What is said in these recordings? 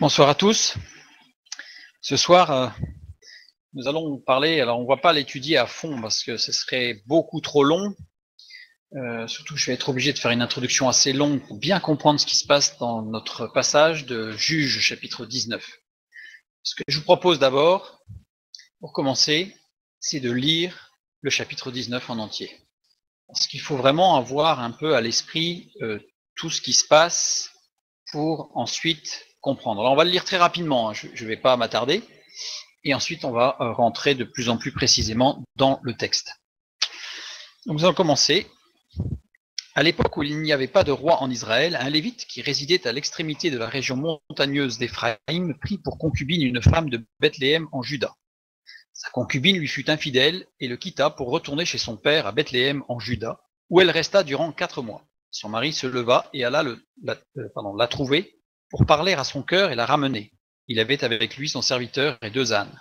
Bonsoir à tous. Ce soir, nous allons parler, alors on ne va pas l'étudier à fond parce que ce serait beaucoup trop long. Surtout, je vais être obligé de faire une introduction assez longue pour bien comprendre ce qui se passe dans notre passage de Juge chapitre 19. Ce que je vous propose d'abord, pour commencer, c'est de lire le chapitre 19 en entier. Parce qu'il faut vraiment avoir un peu à l'esprit tout ce qui se passe pour ensuite comprendre. Alors on va le lire très rapidement, hein, je ne vais pas m'attarder. Et ensuite, on va rentrer de plus en plus précisément dans le texte. Donc, nous allons commencer. À l'époque où il n'y avait pas de roi en Israël, un lévite qui résidait à l'extrémité de la région montagneuse d'Éphraïm prit pour concubine une femme de Bethléem en Juda. Sa concubine lui fut infidèle et le quitta pour retourner chez son père à Bethléem en Juda, où elle resta durant 4 mois. Son mari se leva et alla la trouver pour parler à son cœur et la ramener. Il avait avec lui son serviteur et 2 ânes.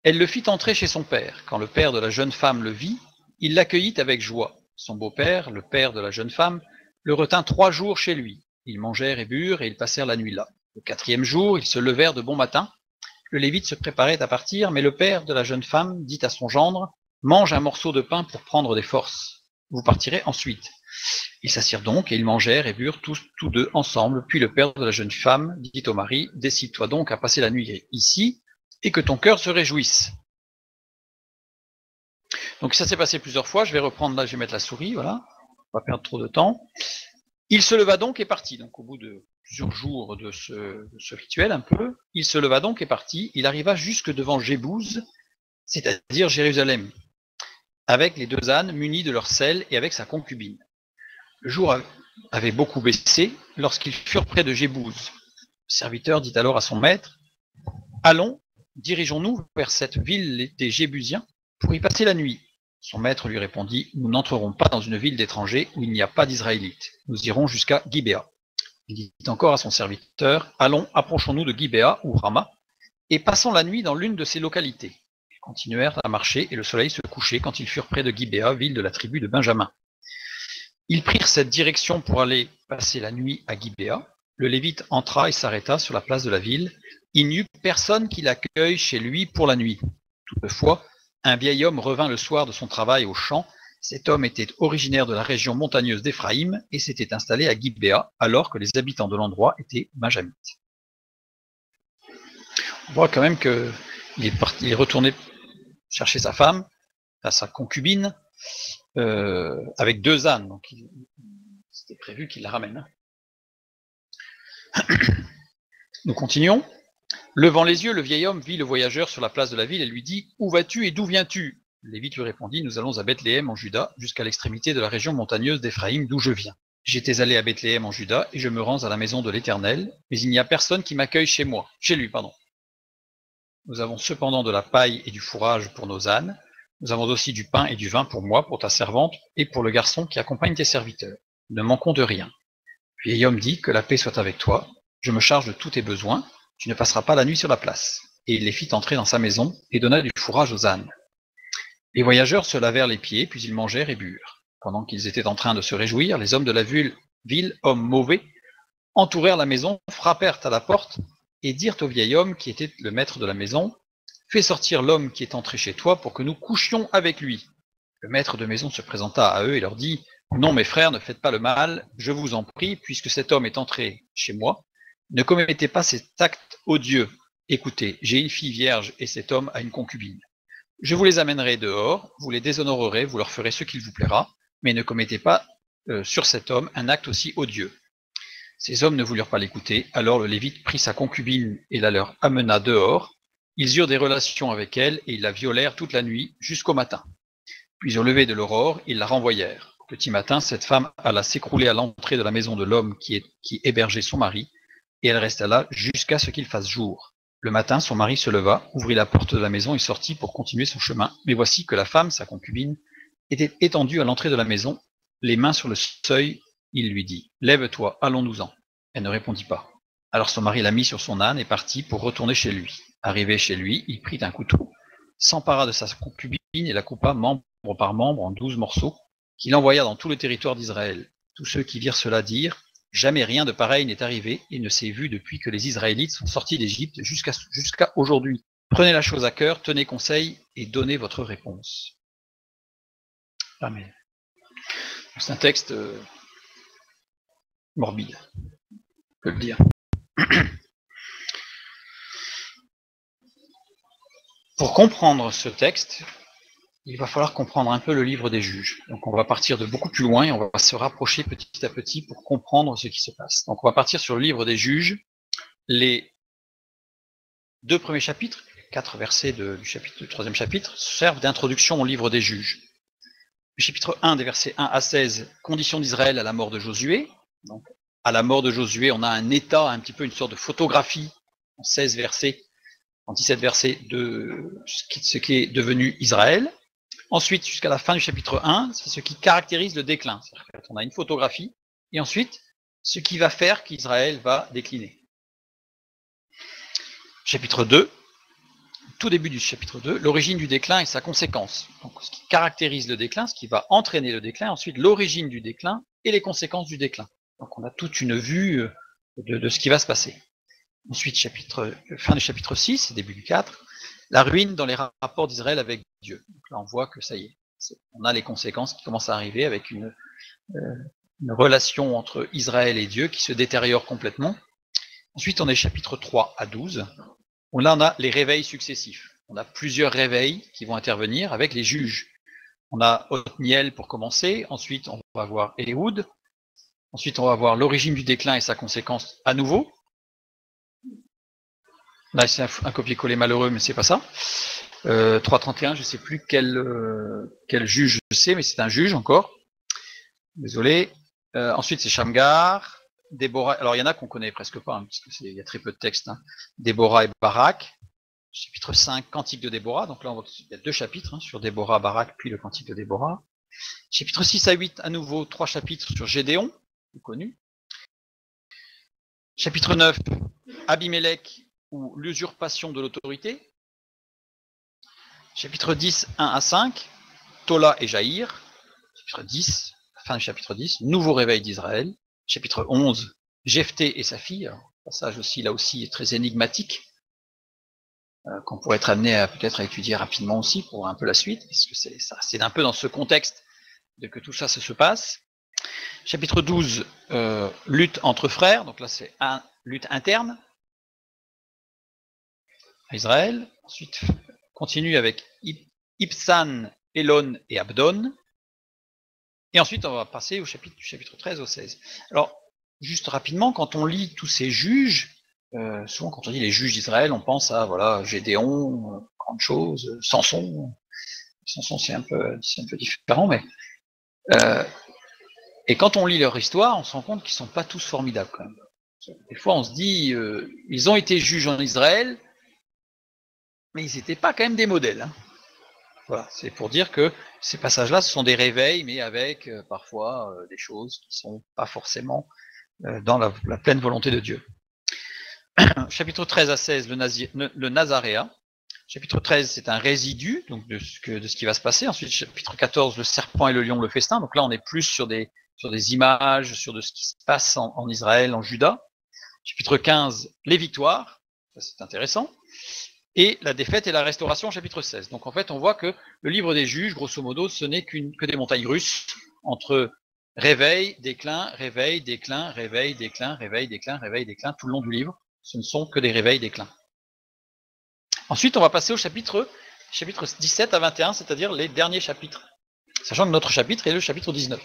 Elle le fit entrer chez son père. Quand le père de la jeune femme le vit, il l'accueillit avec joie. Son beau-père, le père de la jeune femme, le retint 3 jours chez lui. Ils mangèrent et burent et ils passèrent la nuit là. Le 4e jour, ils se levèrent de bon matin. Le Lévite se préparait à partir, mais le père de la jeune femme dit à son gendre, « Mange un morceau de pain pour prendre des forces. Vous partirez ensuite. » Ils s'assirent donc et ils mangèrent et burent tous 2 ensemble. Puis le père de la jeune femme dit au mari, « Décide-toi donc à passer la nuit ici, et que ton cœur se réjouisse. » Donc ça s'est passé plusieurs fois, je vais reprendre là, je vais mettre la souris, voilà, on va pas perdre trop de temps. Il se leva donc et partit, donc au bout de plusieurs jours de ce rituel un peu, il se leva donc et partit, il arriva jusque devant Jébouze, c'est-à-dire Jérusalem, avec les 2 ânes munis de leur selle et avec sa concubine. Le jour avait beaucoup baissé lorsqu'ils furent près de Jébouze. Le serviteur dit alors à son maître, « Allons, dirigeons-nous vers cette ville des Jébusiens pour y passer la nuit. » Son maître lui répondit, « Nous n'entrerons pas dans une ville d'étrangers où il n'y a pas d'Israélites. Nous irons jusqu'à Gibéa. » Il dit encore à son serviteur, « Allons, approchons-nous de Gibéa ou Rama, et passons la nuit dans l'une de ces localités. » Ils continuèrent à marcher, et le soleil se couchait quand ils furent près de Gibéa, ville de la tribu de Benjamin. Ils prirent cette direction pour aller passer la nuit à Gibéa. Le Lévite entra et s'arrêta sur la place de la ville. Il n'y eut personne qui l'accueille chez lui pour la nuit. Toutefois, un vieil homme revint le soir de son travail au champ. Cet homme était originaire de la région montagneuse d'Éphraïm et s'était installé à Gibéa alors que les habitants de l'endroit étaient benjamites. On voit quand même qu'il est retourné chercher sa femme, sa concubine, avec 2 ânes. Donc c'était prévu qu'il la ramène. Nous continuons. Levant les yeux, le vieil homme vit le voyageur sur la place de la ville et lui dit, « Où vas-tu et d'où viens-tu » Le Lévite lui répondit, « Nous allons à Bethléem en Juda, jusqu'à l'extrémité de la région montagneuse d'Éphraïm, d'où je viens. J'étais allé à Bethléem en Juda, et je me rends à la maison de l'Éternel, mais il n'y a personne qui m'accueille chez lui. Nous avons cependant de la paille et du fourrage pour nos ânes. Nous avons aussi du pain et du vin pour moi, pour ta servante, et pour le garçon qui accompagne tes serviteurs. Nous ne manquons de rien. » Le vieil homme dit, « Que la paix soit avec toi. Je me charge de tous tes besoins. Tu ne passeras pas la nuit sur la place. » Et il les fit entrer dans sa maison et donna du fourrage aux ânes. Les voyageurs se lavèrent les pieds, puis ils mangèrent et burent. Pendant qu'ils étaient en train de se réjouir, les hommes de la ville, hommes mauvais, entourèrent la maison, frappèrent à la porte et dirent au vieil homme qui était le maître de la maison, « Fais sortir l'homme qui est entré chez toi pour que nous couchions avec lui. » Le maître de maison se présenta à eux et leur dit, « Non, mes frères, ne faites pas le mal, je vous en prie, puisque cet homme est entré chez moi. Ne commettez pas cet acte odieux. Écoutez, j'ai une fille vierge et cet homme a une concubine. Je vous les amènerai dehors, vous les déshonorerez, vous leur ferez ce qu'il vous plaira, mais ne commettez pas sur cet homme un acte aussi odieux. » Ces hommes ne voulurent pas l'écouter, alors le Lévite prit sa concubine et la leur amena dehors. Ils eurent des relations avec elle et ils la violèrent toute la nuit jusqu'au matin. Puis au lever de l'aurore, ils la renvoyèrent. Au petit matin, cette femme alla s'écrouler à l'entrée de la maison de l'homme qui hébergeait son mari, et elle resta là jusqu'à ce qu'il fasse jour. Le matin, son mari se leva, ouvrit la porte de la maison et sortit pour continuer son chemin. Mais voici que la femme, sa concubine, était étendue à l'entrée de la maison, les mains sur le seuil. Il lui dit, « Lève-toi, allons-nous-en. » Elle ne répondit pas. Alors son mari la mit sur son âne et partit pour retourner chez lui. Arrivé chez lui, il prit un couteau, s'empara de sa concubine et la coupa membre par membre en 12 morceaux, qu'il envoya dans tout le territoire d'Israël. Tous ceux qui virent cela dirent, Jamais rien de pareil n'est arrivé et ne s'est vu depuis que les Israélites sont sortis d'Égypte jusqu'à aujourd'hui. Prenez la chose à cœur, tenez conseil et donnez votre réponse. Amen. C'est un texte morbide, on peut le dire. Pour comprendre ce texte, il va falloir comprendre un peu le livre des juges. Donc on va partir de beaucoup plus loin et on va se rapprocher petit à petit pour comprendre ce qui se passe. Donc on va partir sur le livre des juges. Les 2 premiers chapitres, 4 versets du 3e chapitre, servent d'introduction au livre des juges. Le chapitre 1 des versets 1 à 16, conditions d'Israël à la mort de Josué. Donc à la mort de Josué, on a un état, un petit peu une sorte de photographie en 16 versets, en 17 versets de ce qui est devenu Israël. Ensuite, jusqu'à la fin du chapitre 1, c'est ce qui caractérise le déclin. On a une photographie, et ensuite, ce qui va faire qu'Israël va décliner. Chapitre 2, tout début du chapitre 2, l'origine du déclin et sa conséquence. Donc, ce qui caractérise le déclin, ce qui va entraîner le déclin, ensuite l'origine du déclin et les conséquences du déclin. Donc on a toute une vue de ce qui va se passer. Ensuite, fin du chapitre 6, début du 4, la ruine dans les rapports d'Israël avec Dieu. Donc là, on voit que ça y est, on a les conséquences qui commencent à arriver avec une relation entre Israël et Dieu qui se détériore complètement. Ensuite, on est chapitre 3 à 12, où là, on a les réveils successifs. On a plusieurs réveils qui vont intervenir avec les juges. On a Othniel pour commencer, ensuite on va voir Éhoud, ensuite on va voir l'origine du déclin et sa conséquence à nouveau. Là, c'est un copier-coller malheureux, mais c'est pas ça. 3.31, je sais plus quel juge je sais, mais c'est un juge encore. Désolé. Ensuite, c'est Shamgar, Déborah. Alors, il y en a qu'on connaît presque pas, hein, parce qu'il y a très peu de textes. Hein. Déborah et Barak. Chapitre 5, Cantique de Déborah. Donc là, il y a 2 chapitres hein, sur Déborah, Barak, puis le Cantique de Déborah. Chapitre 6 à 8, à nouveau, 3 chapitres sur Gédéon, plus connu. Chapitre 9, Abimelech, ou l'usurpation de l'autorité. Chapitre 10, 1 à 5, Tola et Jaïr. Chapitre 10, fin du chapitre 10, nouveau réveil d'Israël. Chapitre 11, Jephthé et sa fille. Alors, passage aussi, là aussi, très énigmatique, qu'on pourrait être amené peut-être à étudier rapidement aussi pour un peu la suite, parce que c'est un peu dans ce contexte que tout ça se passe. Chapitre 12, lutte entre frères. Donc là, c'est lutte interne à Israël. Ensuite, continue avec Ibsan, Elon et Abdon. Et ensuite, on va passer du chapitre 13 au 16. Alors, juste rapidement, quand on lit tous ces juges, souvent quand on dit les juges d'Israël, on pense à voilà Gédéon, grande chose, Samson. Samson, c'est un peu différent, mais et quand on lit leur histoire, on se rend compte qu'ils sont pas tous formidables quand même. Des fois, on se dit, ils ont été juges en Israël, mais ils n'étaient pas quand même des modèles. Hein. Voilà, c'est pour dire que ces passages-là, ce sont des réveils, mais avec parfois des choses qui ne sont pas forcément dans la pleine volonté de Dieu. Chapitre 13 à 16, le Nazaréat. Chapitre 13, c'est un résidu donc de ce qui va se passer. Ensuite, chapitre 14, le serpent et le lion, le festin. Donc là, on est plus sur des images, sur de ce qui se passe en Israël, en Juda. Chapitre 15, les victoires. Ça, c'est intéressant. Et la défaite et la restauration, chapitre 16. Donc en fait, on voit que le livre des juges, grosso modo, ce n'est que des montagnes russes entre réveil, déclin, réveil, déclin, réveil, déclin, réveil, déclin, réveil, déclin, tout le long du livre. Ce ne sont que des réveils, déclins. Ensuite, on va passer au chapitre 17 à 21, c'est-à-dire les derniers chapitres. Sachant que notre chapitre est le chapitre 19.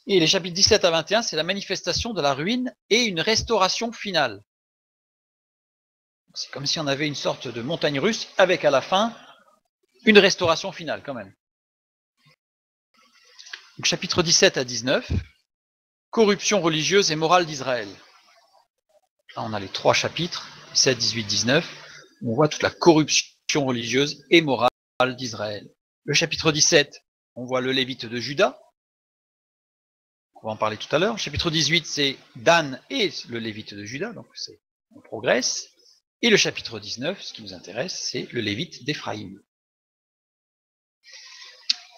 Et les chapitres 17 à 21, c'est la manifestation de la ruine et une restauration finale. C'est comme si on avait une sorte de montagne russe avec à la fin une restauration finale quand même. Donc, chapitre 17 à 19, corruption religieuse et morale d'Israël. Là, on a les 3 chapitres, 17, 18, 19, où on voit toute la corruption religieuse et morale d'Israël. Le chapitre 17, on voit le Lévite de Juda. On va en parler tout à l'heure. Le chapitre 18, c'est Dan et le Lévite de Juda, donc on progresse. Et le chapitre 19, ce qui nous intéresse, c'est le Lévite d'Éphraïm.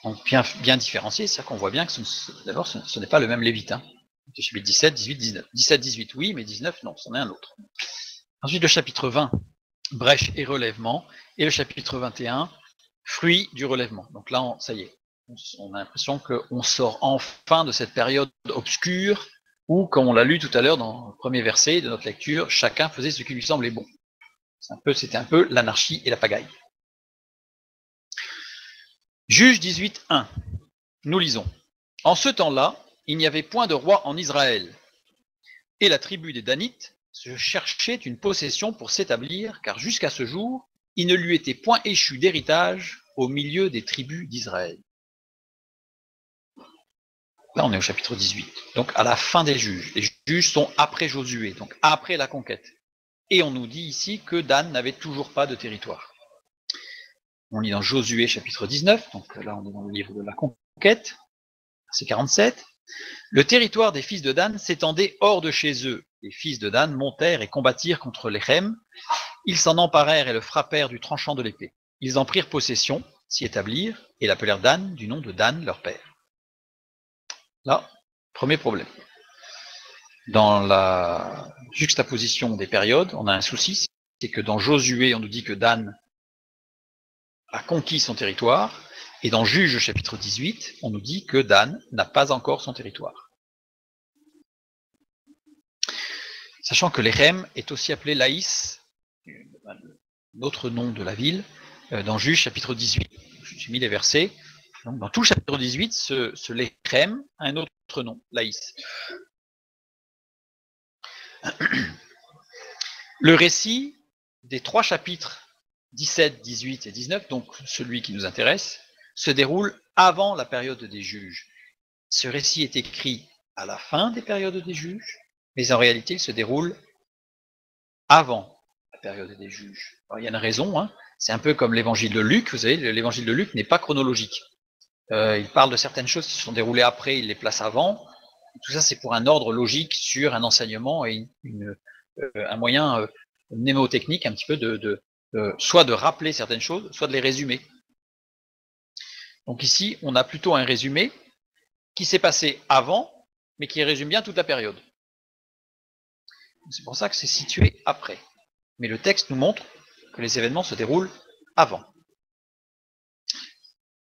Donc bien différencié, c'est-à-dire qu'on voit bien que d'abord ce n'est pas le même Lévite. Hein. Chapitre 17, 18, 19. 17, 18, oui, mais 19, non, c'en est un autre. Ensuite, le chapitre 20, brèche et relèvement. Et le chapitre 21, fruit du relèvement. Donc là, ça y est, on a l'impression qu'on sort enfin de cette période obscure où, comme on l'a lu tout à l'heure dans le premier verset de notre lecture, chacun faisait ce qui lui semblait bon. C'était un peu l'anarchie et la pagaille. Juge 18, 1. Nous lisons. En ce temps-là, il n'y avait point de roi en Israël. Et la tribu des Danites se cherchait une possession pour s'établir, car jusqu'à ce jour, il ne lui était point échu d'héritage au milieu des tribus d'Israël. Là, on est au chapitre 18. Donc, à la fin des juges. Les juges sont après Josué, donc après la conquête. Et on nous dit ici que Dan n'avait toujours pas de territoire. On lit dans Josué, chapitre 19. Donc là, on est dans le livre de la conquête. C'est 47. Le territoire des fils de Dan s'étendait hors de chez eux. Les fils de Dan montèrent et combattirent contre l'Échem. Ils s'en emparèrent et le frappèrent du tranchant de l'épée. Ils en prirent possession, s'y établirent, et l'appelèrent Dan du nom de Dan, leur père. Là, premier problème. Dans la juxtaposition des périodes, on a un souci, c'est que dans Josué, on nous dit que Dan a conquis son territoire, et dans Juge chapitre 18, on nous dit que Dan n'a pas encore son territoire. Sachant que l'Échem est aussi appelé Laïs, l'autre nom de la ville, dans Juge chapitre 18. J'ai mis les versets. Donc, dans tout le chapitre 18, ce L'Échem a un autre nom, Laïs. Le récit des 3 chapitres 17, 18 et 19, donc celui qui nous intéresse, se déroule avant la période des juges. Ce récit est écrit à la fin des périodes des juges, mais en réalité, il se déroule avant la période des juges. Alors, il y a une raison, hein. C'est un peu comme l'évangile de Luc. Vous savez, l'évangile de Luc n'est pas chronologique. Il parle de certaines choses qui se sont déroulées après, il les place avant. Tout ça, c'est pour un ordre logique sur un enseignement et un moyen mnémotechnique un petit peu soit de rappeler certaines choses, soit de les résumer. Donc ici, on a plutôt un résumé qui s'est passé avant, mais qui résume bien toute la période. C'est pour ça que c'est situé après. Mais le texte nous montre que les événements se déroulent avant.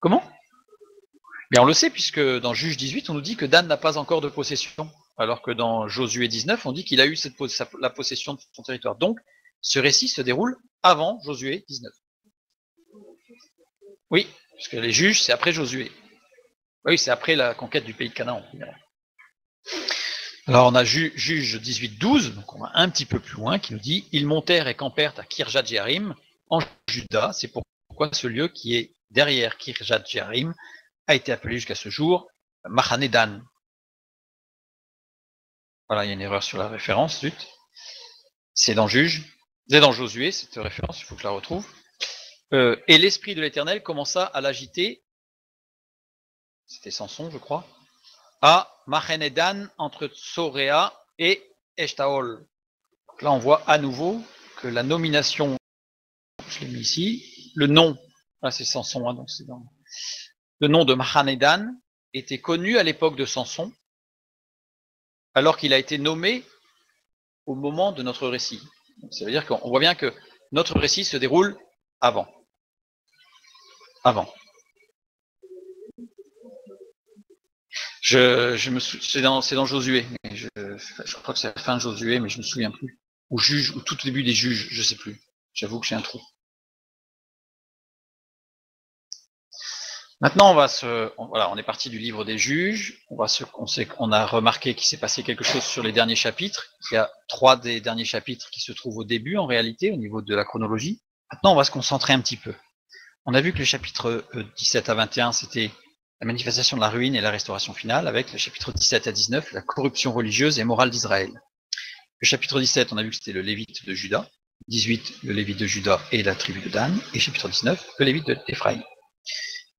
Comment ? Bien, on le sait, puisque dans Juge 18, on nous dit que Dan n'a pas encore de possession, alors que dans Josué 19, on dit qu'il a eu la possession de son territoire. Donc, ce récit se déroule avant Josué 19. Oui, parce que les juges, c'est après Josué. Oui, c'est après la conquête du pays de Canaan. Alors, on a Juge 18, 12, donc on va un petit peu plus loin, qui nous dit « Ils montèrent et campèrent à Kirjat-Jearim, en Juda. C'est pourquoi ce lieu qui est derrière Kirjat-Jearim a été appelé jusqu'à ce jour Mahane Dan. » Voilà, il y a une erreur sur la référence, zut. C'est dans Josué, cette référence, il faut que je la retrouve. Et l'esprit de l'Éternel commença à l'agiter, c'était Samson, je crois, à Mahane Dan, entre Tsoréa et Eshtaol. Donc là, on voit à nouveau que la nomination, je l'ai mis ici, le nom, là c'est Samson, hein, donc c'est dans le nom de Mahane Dan était connu à l'époque de Samson, alors qu'il a été nommé au moment de notre récit. Donc, ça veut dire qu'on voit bien que notre récit se déroule avant. C'est dans Josué. Je crois que c'est la fin de Josué, mais je me souviens plus. Ou juge, ou tout au début des juges, je sais plus. J'avoue que j'ai un trou. Maintenant, on est parti du livre des juges. On a remarqué qu'il s'est passé quelque chose sur les derniers chapitres. Il y a 3 des derniers chapitres qui se trouvent au début, en réalité, au niveau de la chronologie. Maintenant, on va se concentrer un petit peu. On a vu que les chapitres 17 à 21, c'était la manifestation de la ruine et la restauration finale, avec les chapitres 17 à 19, la corruption religieuse et morale d'Israël. Le chapitre 17, on a vu que c'était le Lévite de Juda. 18, le Lévite de Juda et la tribu de Dan. Et chapitre 19, le Lévite d'Éphraïm.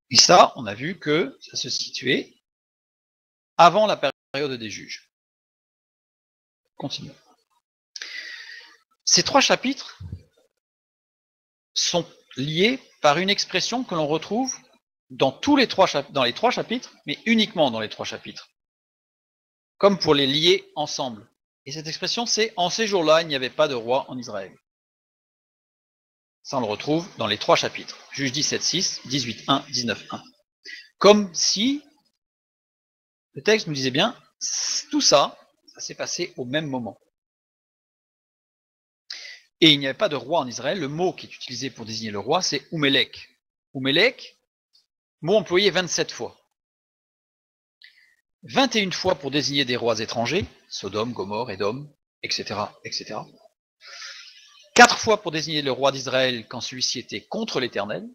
Et ça, on a vu que ça se situait avant la période des juges. Continuons. Ces 3 chapitres sont liés par une expression que l'on retrouve dans les 3 chapitres, mais uniquement dans les 3 chapitres. comme pour les lier ensemble. Et cette expression, c'est « en ces jours-là, il n'y avait pas de roi en Israël ». Ça, on le retrouve dans les 3 chapitres. Juge 17.6, 18.1, 19.1. Comme si le texte nous disait bien, tout ça, ça s'est passé au même moment. Et il n'y avait pas de roi en Israël. Le mot qui est utilisé pour désigner le roi, c'est Oumelek. Oumelek, mot employé 27 fois. 21 fois pour désigner des rois étrangers, Sodome, Gomorrhe, Édom, etc., etc. 4 fois pour désigner le roi d'Israël quand celui-ci était contre l'Éternel,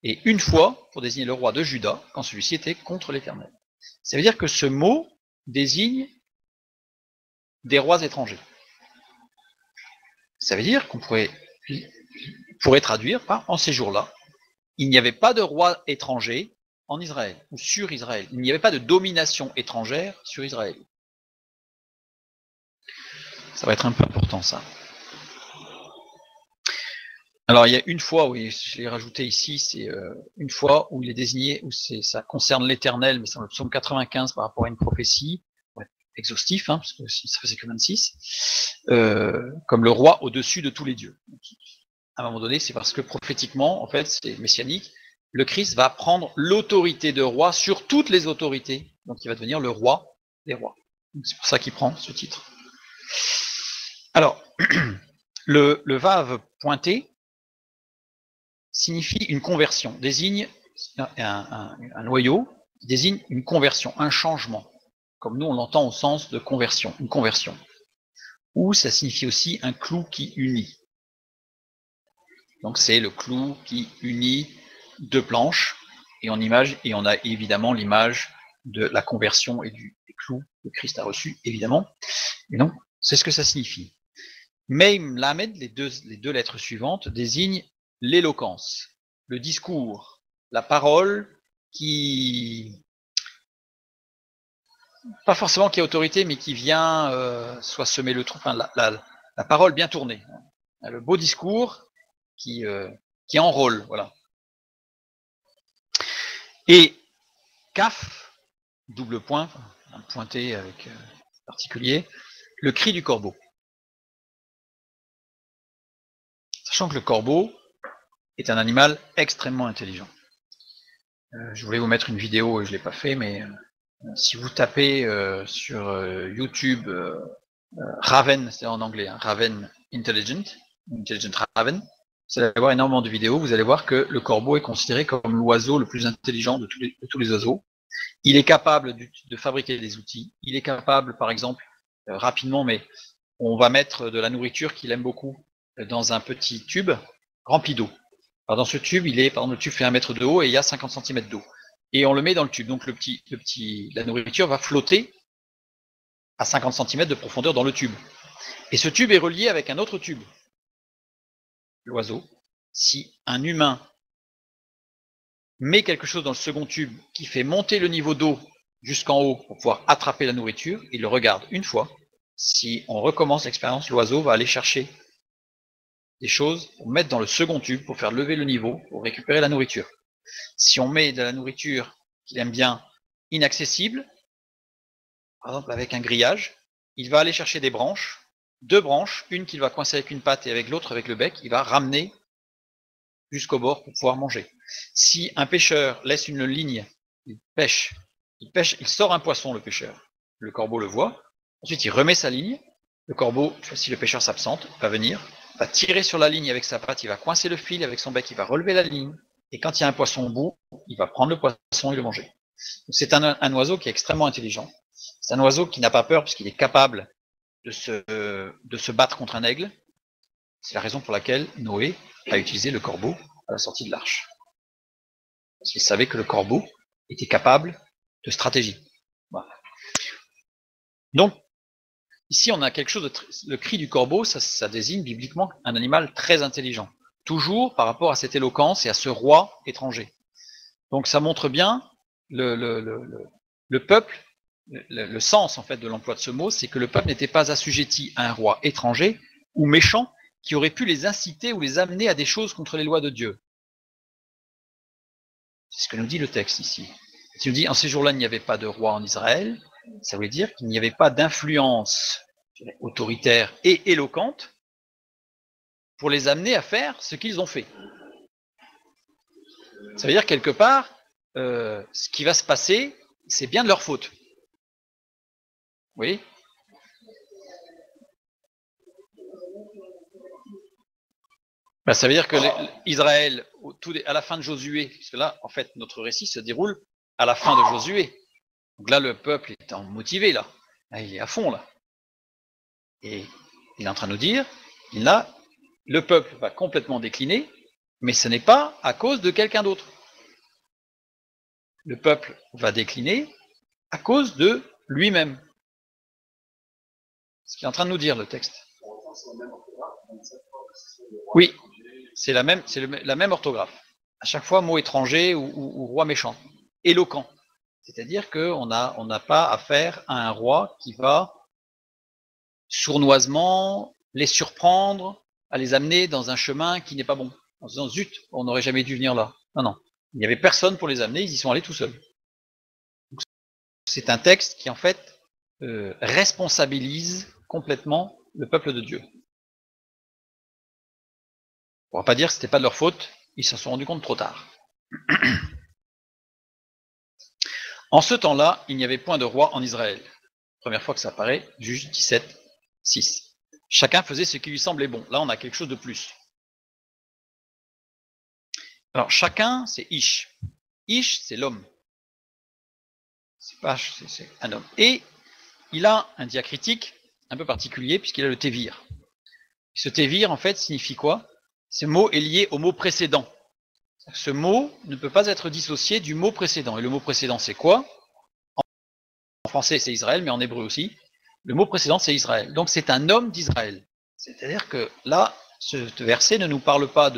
et 1 fois pour désigner le roi de Juda quand celui-ci était contre l'Éternel. Ça veut dire que ce mot désigne des rois étrangers. Ça veut dire qu'on pourrait traduire par « en ces jours-là ». Il n'y avait pas de roi étranger en Israël, ou sur Israël. Il n'y avait pas de domination étrangère sur Israël. Ça va être un peu important, ça. Alors, il y a une fois, oui, je l'ai rajouté ici, c'est une fois où il est désigné, où ça concerne l'Éternel, mais c'est dans le psaume 95 par rapport à une prophétie, ouais, exhaustif, hein, parce que ça faisait que 26, comme le roi au-dessus de tous les dieux. Donc, à un moment donné, c'est parce que prophétiquement, en fait, c'est messianique, le Christ va prendre l'autorité de roi sur toutes les autorités, donc il va devenir le roi des rois. C'est pour ça qu'il prend ce titre. Alors, le vav pointé signifie une conversion, désigne un noyau, désigne une conversion, un changement, comme nous on l'entend au sens de conversion, une conversion. Ou ça signifie aussi un clou qui unit. Donc c'est le clou qui unit 2 planches, et on a évidemment l'image de la conversion et des clous que Christ a reçus, évidemment. Et donc, c'est ce que ça signifie. Meim Lamed, les deux lettres suivantes, désignent l'éloquence, le discours, la parole qui, pas forcément qui a autorité, mais qui vient soit semer le trou, enfin, la parole bien tournée, le beau discours qui enrôle, voilà. Et Kaf, double point, un pointé avec particulier, le cri du corbeau. Sachant que le corbeau est un animal extrêmement intelligent. Je voulais vous mettre une vidéo et je ne l'ai pas fait, mais si vous tapez sur YouTube Raven, c'est en anglais, hein, Raven Intelligent Raven, vous allez voir énormément de vidéos, vous allez voir que le corbeau est considéré comme l'oiseau le plus intelligent de tous les oiseaux. Il est capable de fabriquer des outils, il est capable, par exemple, rapidement, mais on va mettre de la nourriture qu'il aime beaucoup dans un petit tube rempli d'eau. Alors dans ce tube, par exemple, le tube fait 1 mètre de haut et il y a 50 cm d'eau. Et on le met dans le tube, donc la nourriture va flotter à 50 cm de profondeur dans le tube. Et ce tube est relié avec un autre tube. L'oiseau, si un humain met quelque chose dans le second tube qui fait monter le niveau d'eau jusqu'en haut pour pouvoir attraper la nourriture, il le regarde une fois. Si on recommence l'expérience, l'oiseau va aller chercher des choses pour mettre dans le second tube pour faire lever le niveau, pour récupérer la nourriture. Si on met de la nourriture qu'il aime bien inaccessible, par exemple avec un grillage, il va aller chercher des branches, 2 branches, une qu'il va coincer avec une patte et avec l'autre avec le bec, il va ramener jusqu'au bord pour pouvoir manger. Si un pêcheur laisse une ligne, il pêche, il sort un poisson, le pêcheur. Le corbeau le voit, ensuite il remet sa ligne, le corbeau, si le pêcheur s'absente, va venir, va tirer sur la ligne avec sa patte, il va coincer le fil avec son bec, il va relever la ligne, et quand il y a un poisson au bout, il va prendre le poisson et le manger. C'est un oiseau qui est extrêmement intelligent. C'est un oiseau qui n'a pas peur puisqu'il est capable de se battre contre un aigle. C'est la raison pour laquelle Noé a utilisé le corbeau à la sortie de l'arche. Parce qu'il savait que le corbeau était capable de stratégie. Voilà. Donc, ici on a quelque chose le cri du corbeau, ça désigne bibliquement un animal très intelligent. Toujours par rapport à cette éloquence et à ce roi étranger. Donc ça montre bien le peuple, le sens en fait de l'emploi de ce mot, c'est que le peuple n'était pas assujetti à un roi étranger ou méchant qui aurait pu les inciter ou les amener à des choses contre les lois de Dieu. C'est ce que nous dit le texte ici. Il nous dit, en ces jours-là, il n'y avait pas de roi en Israël, Ça voulait dire qu'il n'y avait pas d'influence autoritaire et éloquente pour les amener à faire ce qu'ils ont fait. Ça veut dire quelque part, ce qui va se passer, c'est bien de leur faute. Vous voyez ? Ben, ça veut dire que Israël, à la fin de Josué, parce que là, en fait, notre récit se déroule à la fin de Josué. Donc là, le peuple est motivé, là. Il est à fond, là. Et il est en train de nous dire, là, le peuple va complètement décliner, mais ce n'est pas à cause de quelqu'un d'autre. Le peuple va décliner à cause de lui-même. Ce qu'il est en train de nous dire, le texte. Oui, c'est la même orthographe. À chaque fois, mot étranger ou roi méchant. Éloquent. C'est-à-dire qu'on n'a pas affaire à un roi qui va sournoisement les surprendre, à les amener dans un chemin qui n'est pas bon. En se disant, zut, on n'aurait jamais dû venir là. Non, non. Il n'y avait personne pour les amener, ils y sont allés tout seuls. C'est un texte qui, en fait, responsabilise complètement le peuple de Dieu. On ne va pas dire que ce n'était pas de leur faute, ils s'en sont rendus compte trop tard. En ce temps-là, il n'y avait point de roi en Israël. Première fois que ça apparaît, Juge 17, 6. Chacun faisait ce qui lui semblait bon. Là, on a quelque chose de plus. Alors, chacun, c'est Ish. Ish, c'est l'homme. C'est un homme. Et il a un diacritique un peu particulier, puisqu'il a le Tévir. Ce Tévir, en fait, signifie quoi? Ce mot est lié au mot précédent. Ce mot ne peut pas être dissocié du mot précédent. Et le mot précédent, c'est quoi? En français, c'est Israël, mais en hébreu aussi. Le mot précédent, c'est Israël. Donc, c'est un homme d'Israël. C'est-à-dire que là, ce verset ne nous parle pas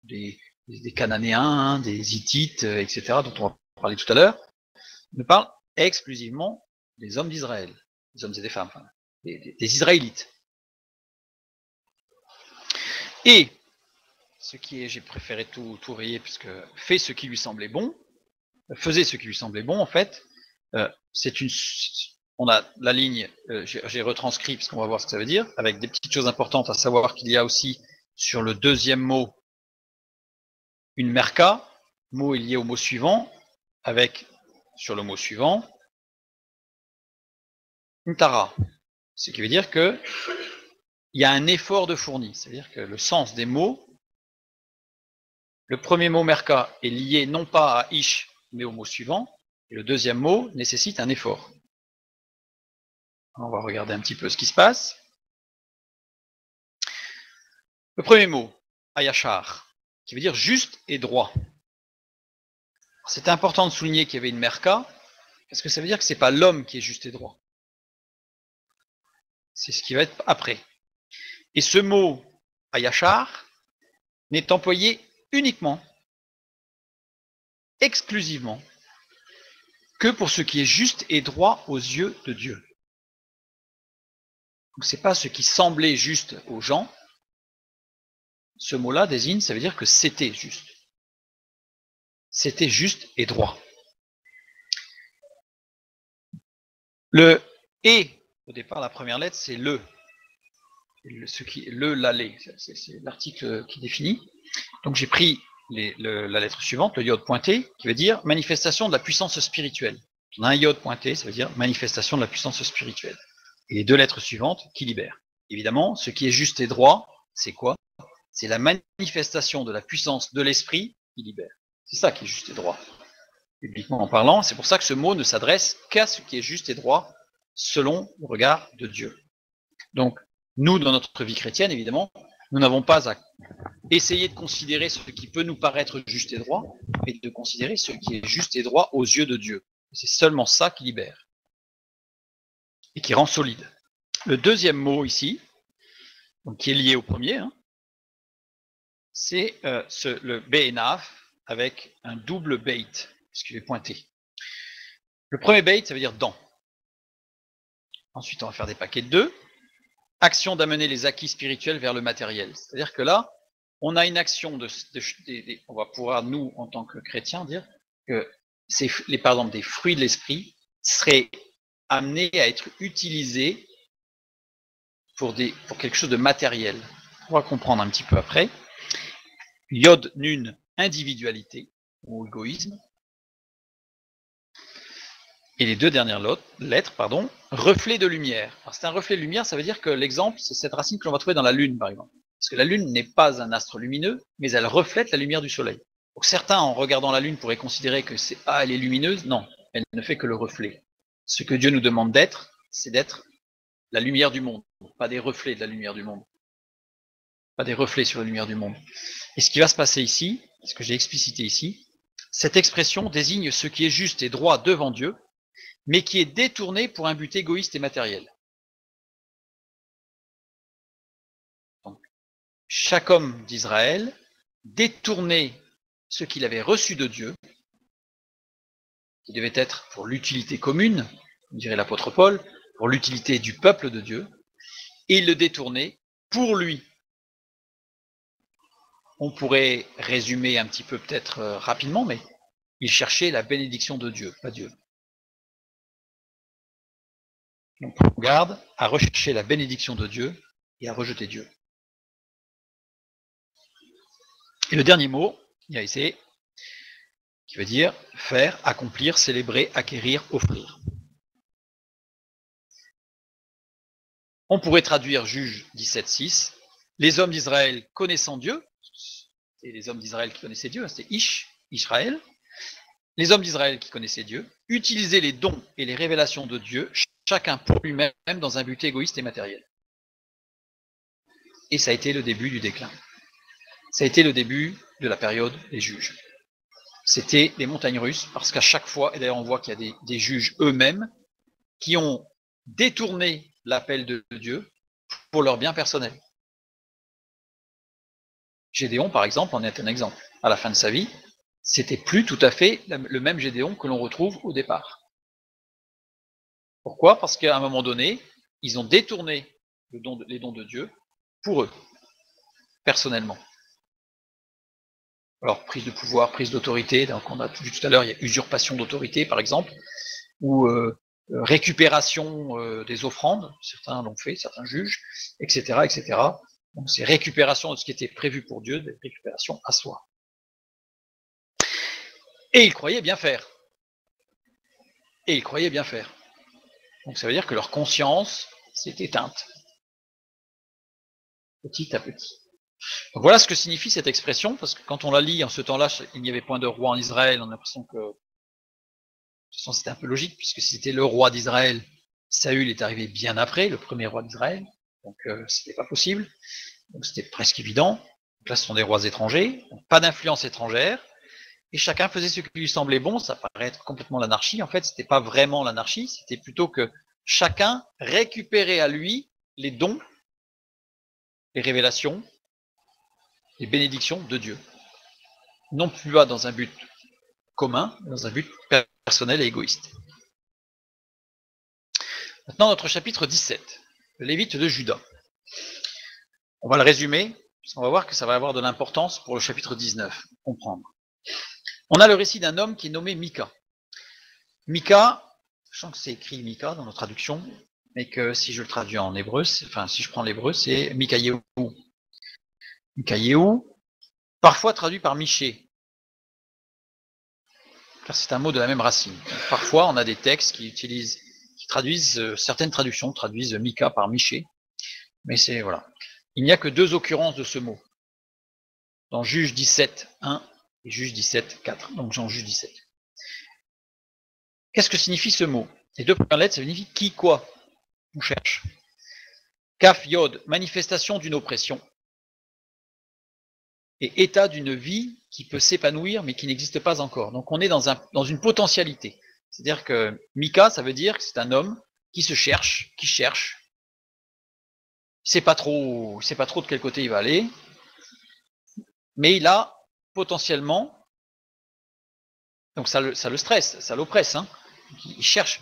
des Cananéens, des Hittites, etc., dont on va parler tout à l'heure. Il nous parle exclusivement des hommes d'Israël, des hommes et des femmes, enfin, des Israélites. Et ce qui est, j'ai préféré tout rayer, puisque fait ce qui lui semblait bon, faisait ce qui lui semblait bon, en fait, on a la ligne, j'ai retranscrit, parce qu'on va voir ce que ça veut dire, avec des petites choses importantes, à savoir qu'il y a aussi, sur le deuxième mot, une merka, mot est lié au mot suivant, avec, sur le mot suivant, une tara. Ce qui veut dire que il y a un effort de fourni, c'est-à-dire que le sens des mots, le premier mot merka est lié non pas à ish, mais au mot suivant, et le deuxième mot nécessite un effort. On va regarder un petit peu ce qui se passe. Le premier mot, ayashar, qui veut dire juste et droit. C'est important de souligner qu'il y avait une merka, parce que ça veut dire que c'est pas l'homme qui est juste et droit. C'est ce qui va être après. Et ce mot ayashar n'est employé uniquement, exclusivement, que pour ce qui est juste et droit aux yeux de Dieu. Donc c'est pas ce qui semblait juste aux gens. Ce mot-là désigne, ça veut dire que c'était juste. C'était juste et droit. Le et, au départ, la première lettre, c'est le. L'allé, c'est l'article qui définit. Donc j'ai pris la lettre suivante, le iode pointé, qui veut dire manifestation de la puissance spirituelle. On a un iode pointé, ça veut dire manifestation de la puissance spirituelle. Et les deux lettres suivantes qui libèrent. Évidemment, ce qui est juste et droit, c'est quoi? C'est la manifestation de la puissance de l'esprit qui libère. C'est ça qui est juste et droit. Bibliquement en parlant, c'est pour ça que ce mot ne s'adresse qu'à ce qui est juste et droit selon le regard de Dieu. Donc, nous, dans notre vie chrétienne, évidemment, nous n'avons pas à essayer de considérer ce qui peut nous paraître juste et droit, mais de considérer ce qui est juste et droit aux yeux de Dieu. C'est seulement ça qui libère et qui rend solide. Le deuxième mot ici, donc qui est lié au premier, hein, c'est le Be'enaf avec un double beit, puisqu'il est pointé. Le premier beit, ça veut dire dans. Ensuite, on va faire des paquets de 2. Action d'amener les acquis spirituels vers le matériel. C'est-à-dire que là, on a une action on va pouvoir, nous, en tant que chrétiens, dire que par exemple, des fruits de l'esprit seraient amené à être utilisé pour quelque chose de matériel. On va comprendre un petit peu après. Yod Nun, individualité ou égoïsme. Et les deux dernières lettres, reflet de lumière. Alors c'est un reflet de lumière, ça veut dire que l'exemple, c'est cette racine que l'on va trouver dans la Lune, par exemple. Parce que la Lune n'est pas un astre lumineux, mais elle reflète la lumière du Soleil. Donc certains, en regardant la Lune, pourraient considérer que elle est lumineuse. Non, elle ne fait que le reflet. Ce que Dieu nous demande d'être, c'est d'être la lumière du monde, pas des reflets de la lumière du monde. Pas des reflets sur la lumière du monde. Et ce qui va se passer ici, ce que j'ai explicité ici, cette expression désigne ce qui est juste et droit devant Dieu, mais qui est détourné pour un but égoïste et matériel. Donc, chaque homme d'Israël détournait ce qu'il avait reçu de Dieu, qui devait être pour l'utilité commune, dirait l'apôtre Paul, pour l'utilité du peuple de Dieu, et il le détournait pour lui. On pourrait résumer un petit peu peut-être rapidement, mais il cherchait la bénédiction de Dieu, pas Dieu. Donc on garde à rechercher la bénédiction de Dieu et à rejeter Dieu. Et le dernier mot, yaïsé, qui veut dire faire, accomplir, célébrer, acquérir, offrir. On pourrait traduire Juge 17.6, les hommes d'Israël connaissant Dieu, et les hommes d'Israël qui connaissaient Dieu, c'était Israël, les hommes d'Israël qui connaissaient Dieu, utilisaient les dons et les révélations de Dieu, chacun pour lui-même dans un but égoïste et matériel. Et ça a été le début du déclin. Ça a été le début de la période des juges. C'était les montagnes russes, parce qu'à chaque fois, et d'ailleurs on voit qu'il y a des juges eux-mêmes qui ont détourné l'appel de Dieu pour leur bien personnel. Gédéon, par exemple, en est un exemple. À la fin de sa vie, c'était plus tout à fait le même Gédéon que l'on retrouve au départ. Pourquoi? Parce qu'à un moment donné, ils ont détourné les dons de Dieu pour eux, personnellement. Alors, prise de pouvoir, prise d'autorité, donc on a vu tout à l'heure, il y a usurpation d'autorité, par exemple, ou récupération des offrandes, certains l'ont fait, certains juges, etc., etc. Donc c'est récupération de ce qui était prévu pour Dieu, des récupérations à soi. Et ils croyaient bien faire. Et ils croyaient bien faire. Donc ça veut dire que leur conscience s'est éteinte. Petit à petit. Donc voilà ce que signifie cette expression, parce que quand on la lit en ce temps-là, il n'y avait point de roi en Israël, on a l'impression que, de toute façon c'était un peu logique, puisque si c'était le roi d'Israël, Saül est arrivé bien après, le premier roi d'Israël, donc c'était pas possible, donc c'était presque évident. Donc là ce sont des rois étrangers, donc pas d'influence étrangère, et chacun faisait ce qui lui semblait bon. Ça paraît être complètement l'anarchie, en fait c'était pas vraiment l'anarchie, c'était plutôt que chacun récupérait à lui les dons, les révélations, les bénédictions de Dieu. Non plus pas dans un but commun, mais dans un but personnel et égoïste. Maintenant, notre chapitre 17, le Lévite de Juda. On va le résumer, puisqu'on va voir que ça va avoir de l'importance pour le chapitre 19, comprendre. On a le récit d'un homme qui est nommé Mika. Mika, je sens que c'est écrit Mika dans notre traduction, mais que si je le traduis en hébreu, enfin si je prends l'hébreu, c'est Mikayehu. Mikayehu, parfois traduit par Miché, car c'est un mot de la même racine. Donc, parfois, on a des textes qui traduisent, certaines traductions traduisent Mika par Miché, mais c'est, voilà. Il n'y a que deux occurrences de ce mot, dans Juge 17.1 et Juge 17.4, donc dans Juge 17. Qu'est-ce que signifie ce mot? Les deux premières lettres, ça signifie qui, quoi. On cherche. Kaf, Yod, manifestation d'une oppression. Et état d'une vie qui peut s'épanouir, mais qui n'existe pas encore. Donc on est dans une potentialité. C'est-à-dire que Mika, ça veut dire que c'est un homme qui se cherche, qui cherche. Il sait pas trop de quel côté il va aller, mais il a potentiellement, donc ça le stresse, ça l'oppresse. Hein. Il cherche,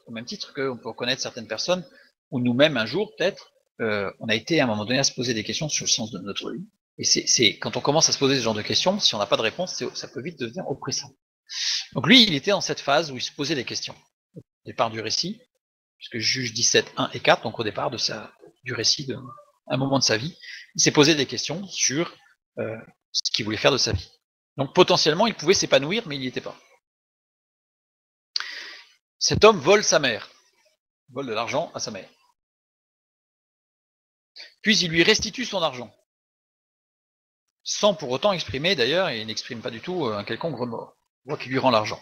au même titre qu'on peut reconnaître certaines personnes, ou nous-mêmes un jour peut-être, on a été à un moment donné à se poser des questions sur le sens de notre vie. Et c'est quand on commence à se poser ce genre de questions, si on n'a pas de réponse, ça peut vite devenir oppressant. Donc lui, il était dans cette phase où il se posait des questions, au départ du récit, puisque juge 17, 1 et 4, donc au départ du récit d'un moment de sa vie, il s'est posé des questions sur ce qu'il voulait faire de sa vie. Donc potentiellement, il pouvait s'épanouir, mais il n'y était pas. Cet homme vole sa mère, vole de l'argent à sa mère. Puis il lui restitue son argent, sans pour autant exprimer d'ailleurs, et il n'exprime pas du tout un quelconque remords. On voit qu'il lui rend l'argent.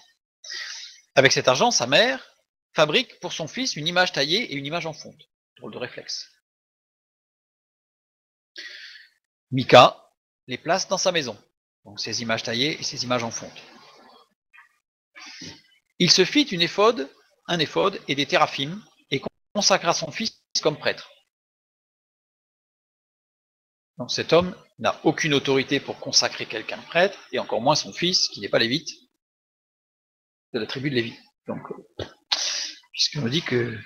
Avec cet argent, sa mère fabrique pour son fils une image taillée et une image en fonte. Drôle de réflexe. Mika les place dans sa maison, donc ces images taillées et ces images en fonte. Il se fit un éphod et des téraphim, et consacra son fils comme prêtre. Donc cet homme n'a aucune autorité pour consacrer quelqu'un prêtre, et encore moins son fils, qui n'est pas lévite, de la tribu de Lévi. Donc, puisqu'on nous dit qu'ils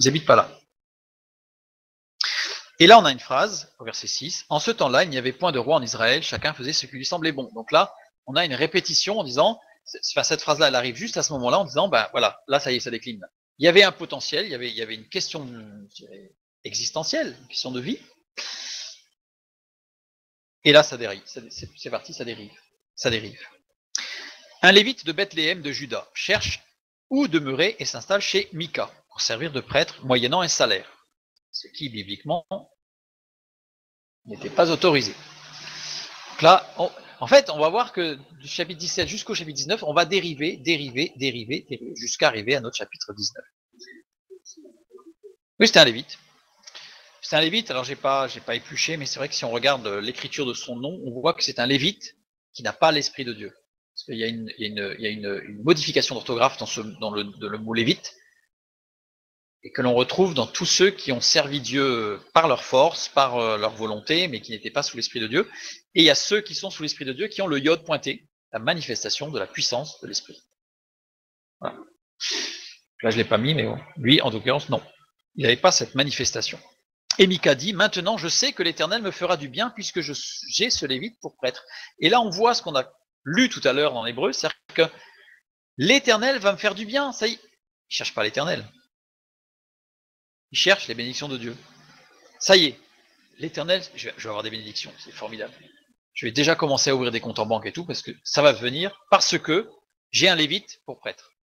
n'habitent pas là. Et là, on a une phrase, au verset 6, « En ce temps-là, il n'y avait point de roi en Israël, chacun faisait ce qui lui semblait bon. » Donc là, on a une répétition en disant, cette phrase-là, elle arrive juste à ce moment-là, en disant, ben voilà, là, ça y est, ça décline. Il y avait un potentiel, il y avait une question existentielle, une question de vie. Et là, ça dérive, c'est parti, ça dérive. Un lévite de Bethléem de Juda cherche où demeurer et s'installe chez Mika pour servir de prêtre moyennant un salaire, ce qui bibliquement n'était pas autorisé. Donc là, en fait, on va voir que du chapitre 17 jusqu'au chapitre 19, on va dériver jusqu'à arriver à notre chapitre 19. Oui, c'était un lévite. C'est un lévite, alors j'ai pas épluché, mais c'est vrai que si on regarde l'écriture de son nom, on voit que c'est un lévite qui n'a pas l'esprit de Dieu. Parce qu'il y a une modification d'orthographe dans le mot lévite, et que l'on retrouve dans tous ceux qui ont servi Dieu par leur force, par leur volonté, mais qui n'étaient pas sous l'esprit de Dieu. Et il y a ceux qui sont sous l'esprit de Dieu qui ont le yod pointé, la manifestation de la puissance de l'esprit. Voilà. Là, je ne l'ai pas mis, mais bon. Lui, en l'occurrence, non. Il n'avait pas cette manifestation. Et Mika dit, maintenant je sais que l'Éternel me fera du bien puisque j'ai ce lévite pour prêtre. Et là on voit ce qu'on a lu tout à l'heure dans l'hébreu, c'est-à-dire que l'Éternel va me faire du bien. Ça y est, il ne cherche pas l'Éternel. Il cherche les bénédictions de Dieu. Ça y est, l'Éternel, je vais avoir des bénédictions, c'est formidable. Je vais déjà commencer à ouvrir des comptes en banque et tout, parce que ça va venir, parce que j'ai un lévite pour prêtre.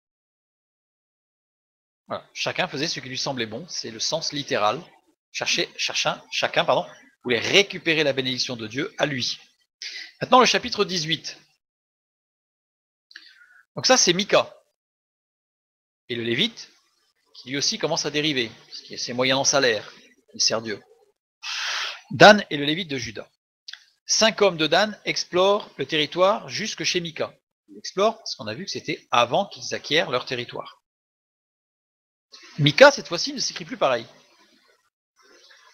Voilà. Chacun faisait ce qui lui semblait bon, c'est le sens littéral. Chacun voulait récupérer la bénédiction de Dieu à lui. Maintenant, le chapitre 18. Donc ça, c'est Mika. Et le Lévite, qui lui aussi commence à dériver, parce qu'il a ses moyens en salaire, il sert Dieu. Dan et le Lévite de Juda. 5 hommes de Dan explorent le territoire jusque chez Mika. Ils explorent parce qu'on a vu que c'était avant qu'ils acquièrent leur territoire. Mika, cette fois-ci, ne s'écrit plus pareil.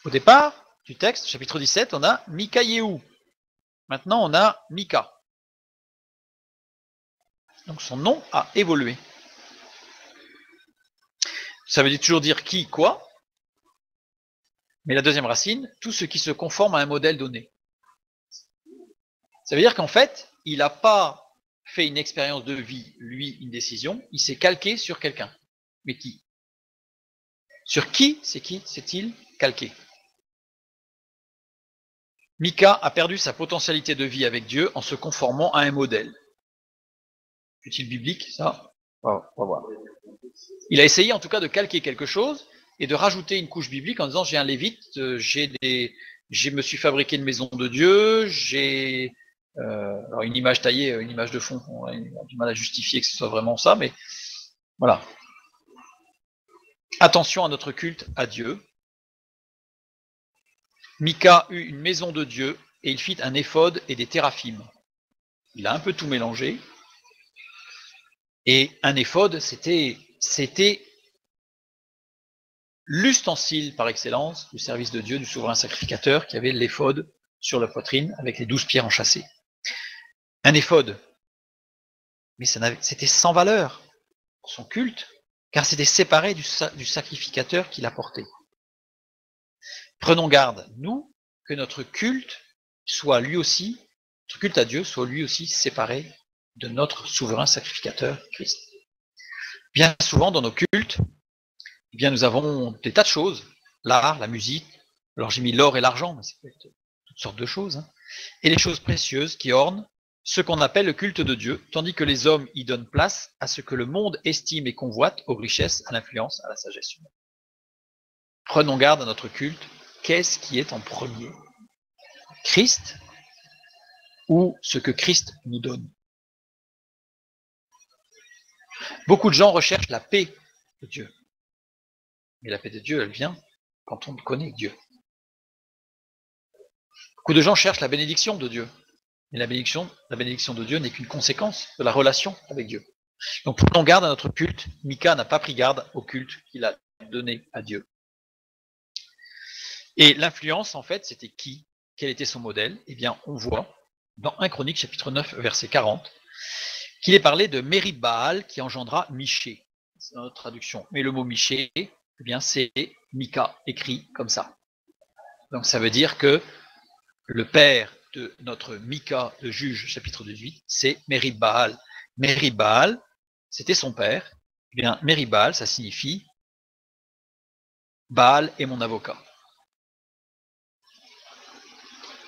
Au départ du texte, chapitre 17, on a Mikayehu. Maintenant, on a Mika. Donc son nom a évolué. Ça veut toujours dire qui, quoi. Mais la deuxième racine, tout ce qui se conforme à un modèle donné. Ça veut dire qu'en fait, il n'a pas fait une expérience de vie, lui, une décision, il s'est calqué sur quelqu'un. Mais qui? Sur qui s'est-il calqué? Mika a perdu sa potentialité de vie avec Dieu en se conformant à un modèle. Est-il biblique, ça? On va voir. Il a essayé en tout cas de calquer quelque chose et de rajouter une couche biblique en disant j'ai un lévite, je me suis fabriqué une maison de Dieu, j'ai alors une image taillée, une image de fond, on a du mal à justifier que ce soit vraiment ça, mais voilà. Attention à notre culte à Dieu. Mika eut une maison de Dieu et il fit un éphod et des téraphim. Il a un peu tout mélangé. Et un éphod, c'était l'ustensile par excellence du service de Dieu, du souverain sacrificateur, qui avait l'éphod sur la poitrine avec les 12 pierres enchâssées. Un éphod, mais c'était sans valeur pour son culte, car c'était séparé du sacrificateur qui l'a porté. Prenons garde, nous, que notre culte soit lui aussi, notre culte à Dieu soit lui aussi séparé de notre souverain sacrificateur, Christ. Bien souvent dans nos cultes, Eh bien, nous avons des tas de choses. L'art, la musique. Alors, j'ai mis l'or et l'argent, mais ça peut être toutes sortes de choses. Hein. Et les choses précieuses qui ornent ce qu'on appelle le culte de Dieu, tandis que les hommes y donnent place à ce que le monde estime et convoite, aux richesses, à l'influence, à la sagesse humaine. Prenons garde à notre culte. Qu'est-ce qui est en premier? Christ ou ce que Christ nous donne? Beaucoup de gens recherchent la paix de Dieu. Mais la paix de Dieu, elle vient quand on connaît Dieu. Beaucoup de gens cherchent la bénédiction de Dieu. Mais la bénédiction de Dieu n'est qu'une conséquence de la relation avec Dieu. Donc prenons garde à notre culte. Mika n'a pas pris garde au culte qu'il a donné à Dieu. Et l'influence, en fait, c'était qui? Quel était son modèle? Eh bien, on voit dans 1 Chronique, chapitre 9, verset 40, qu'il est parlé de Méri-Baal qui engendra Miché. C'est notre traduction. Mais le mot Miché, eh bien, c'est Mika, écrit comme ça. Donc ça veut dire que le père de notre Mika, de Juge, chapitre 18, c'est Méri-Baal. Méri-Baal, c'était son père. Eh bien, Méri-Baal, ça signifie Baal est mon avocat.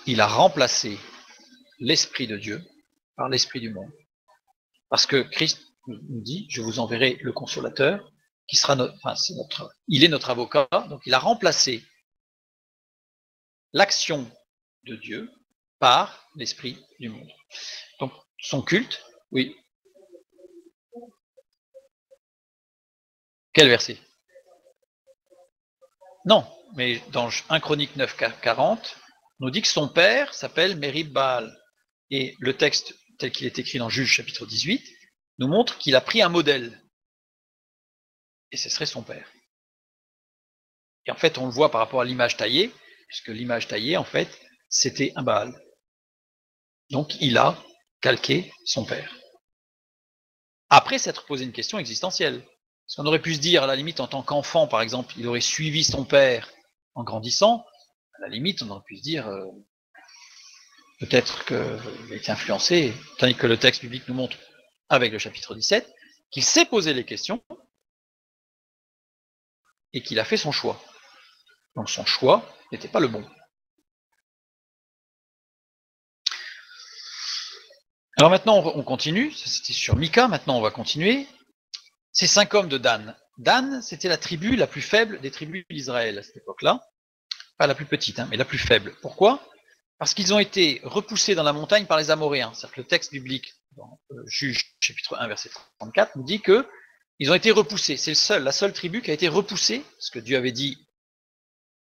Il a remplacé l'Esprit de Dieu par l'Esprit du monde. Parce que Christ nous dit, je vous enverrai le consolateur, qui sera il est notre avocat, donc il a remplacé l'action de Dieu par l'Esprit du monde. Donc son culte, oui. Quel verset? Non, mais dans 1 Chronique 9, 40, on nous dit que son père s'appelle Méri-Baal. Et le texte, tel qu'il est écrit dans Juge chapitre 18, nous montre qu'il a pris un modèle. Et ce serait son père. Et en fait, on le voit par rapport à l'image taillée, puisque l'image taillée, en fait, c'était un Baal. Donc, il a calqué son père. Après s'être posé une question existentielle. Parce qu'on aurait pu se dire, à la limite, en tant qu'enfant, par exemple, il aurait suivi son père en grandissant. À la limite, on aurait pu se dire, peut-être qu'il a été influencé, tandis que le texte biblique nous montre, avec le chapitre 17, qu'il s'est posé les questions et qu'il a fait son choix. Donc son choix n'était pas le bon. Alors maintenant, on continue. C'était sur Mika, maintenant on va continuer. Ces 5 hommes de Dan. Dan, c'était la tribu la plus faible des tribus d'Israël à cette époque-là. Pas la plus petite, hein, mais la plus faible. Pourquoi? Parce qu'ils ont été repoussés dans la montagne par les Amoréens. C'est-à-dire que le texte biblique, dans Juge chapitre 1, verset 34, nous dit que ils ont été repoussés. C'est la seule tribu qui a été repoussée, parce que Dieu avait dit,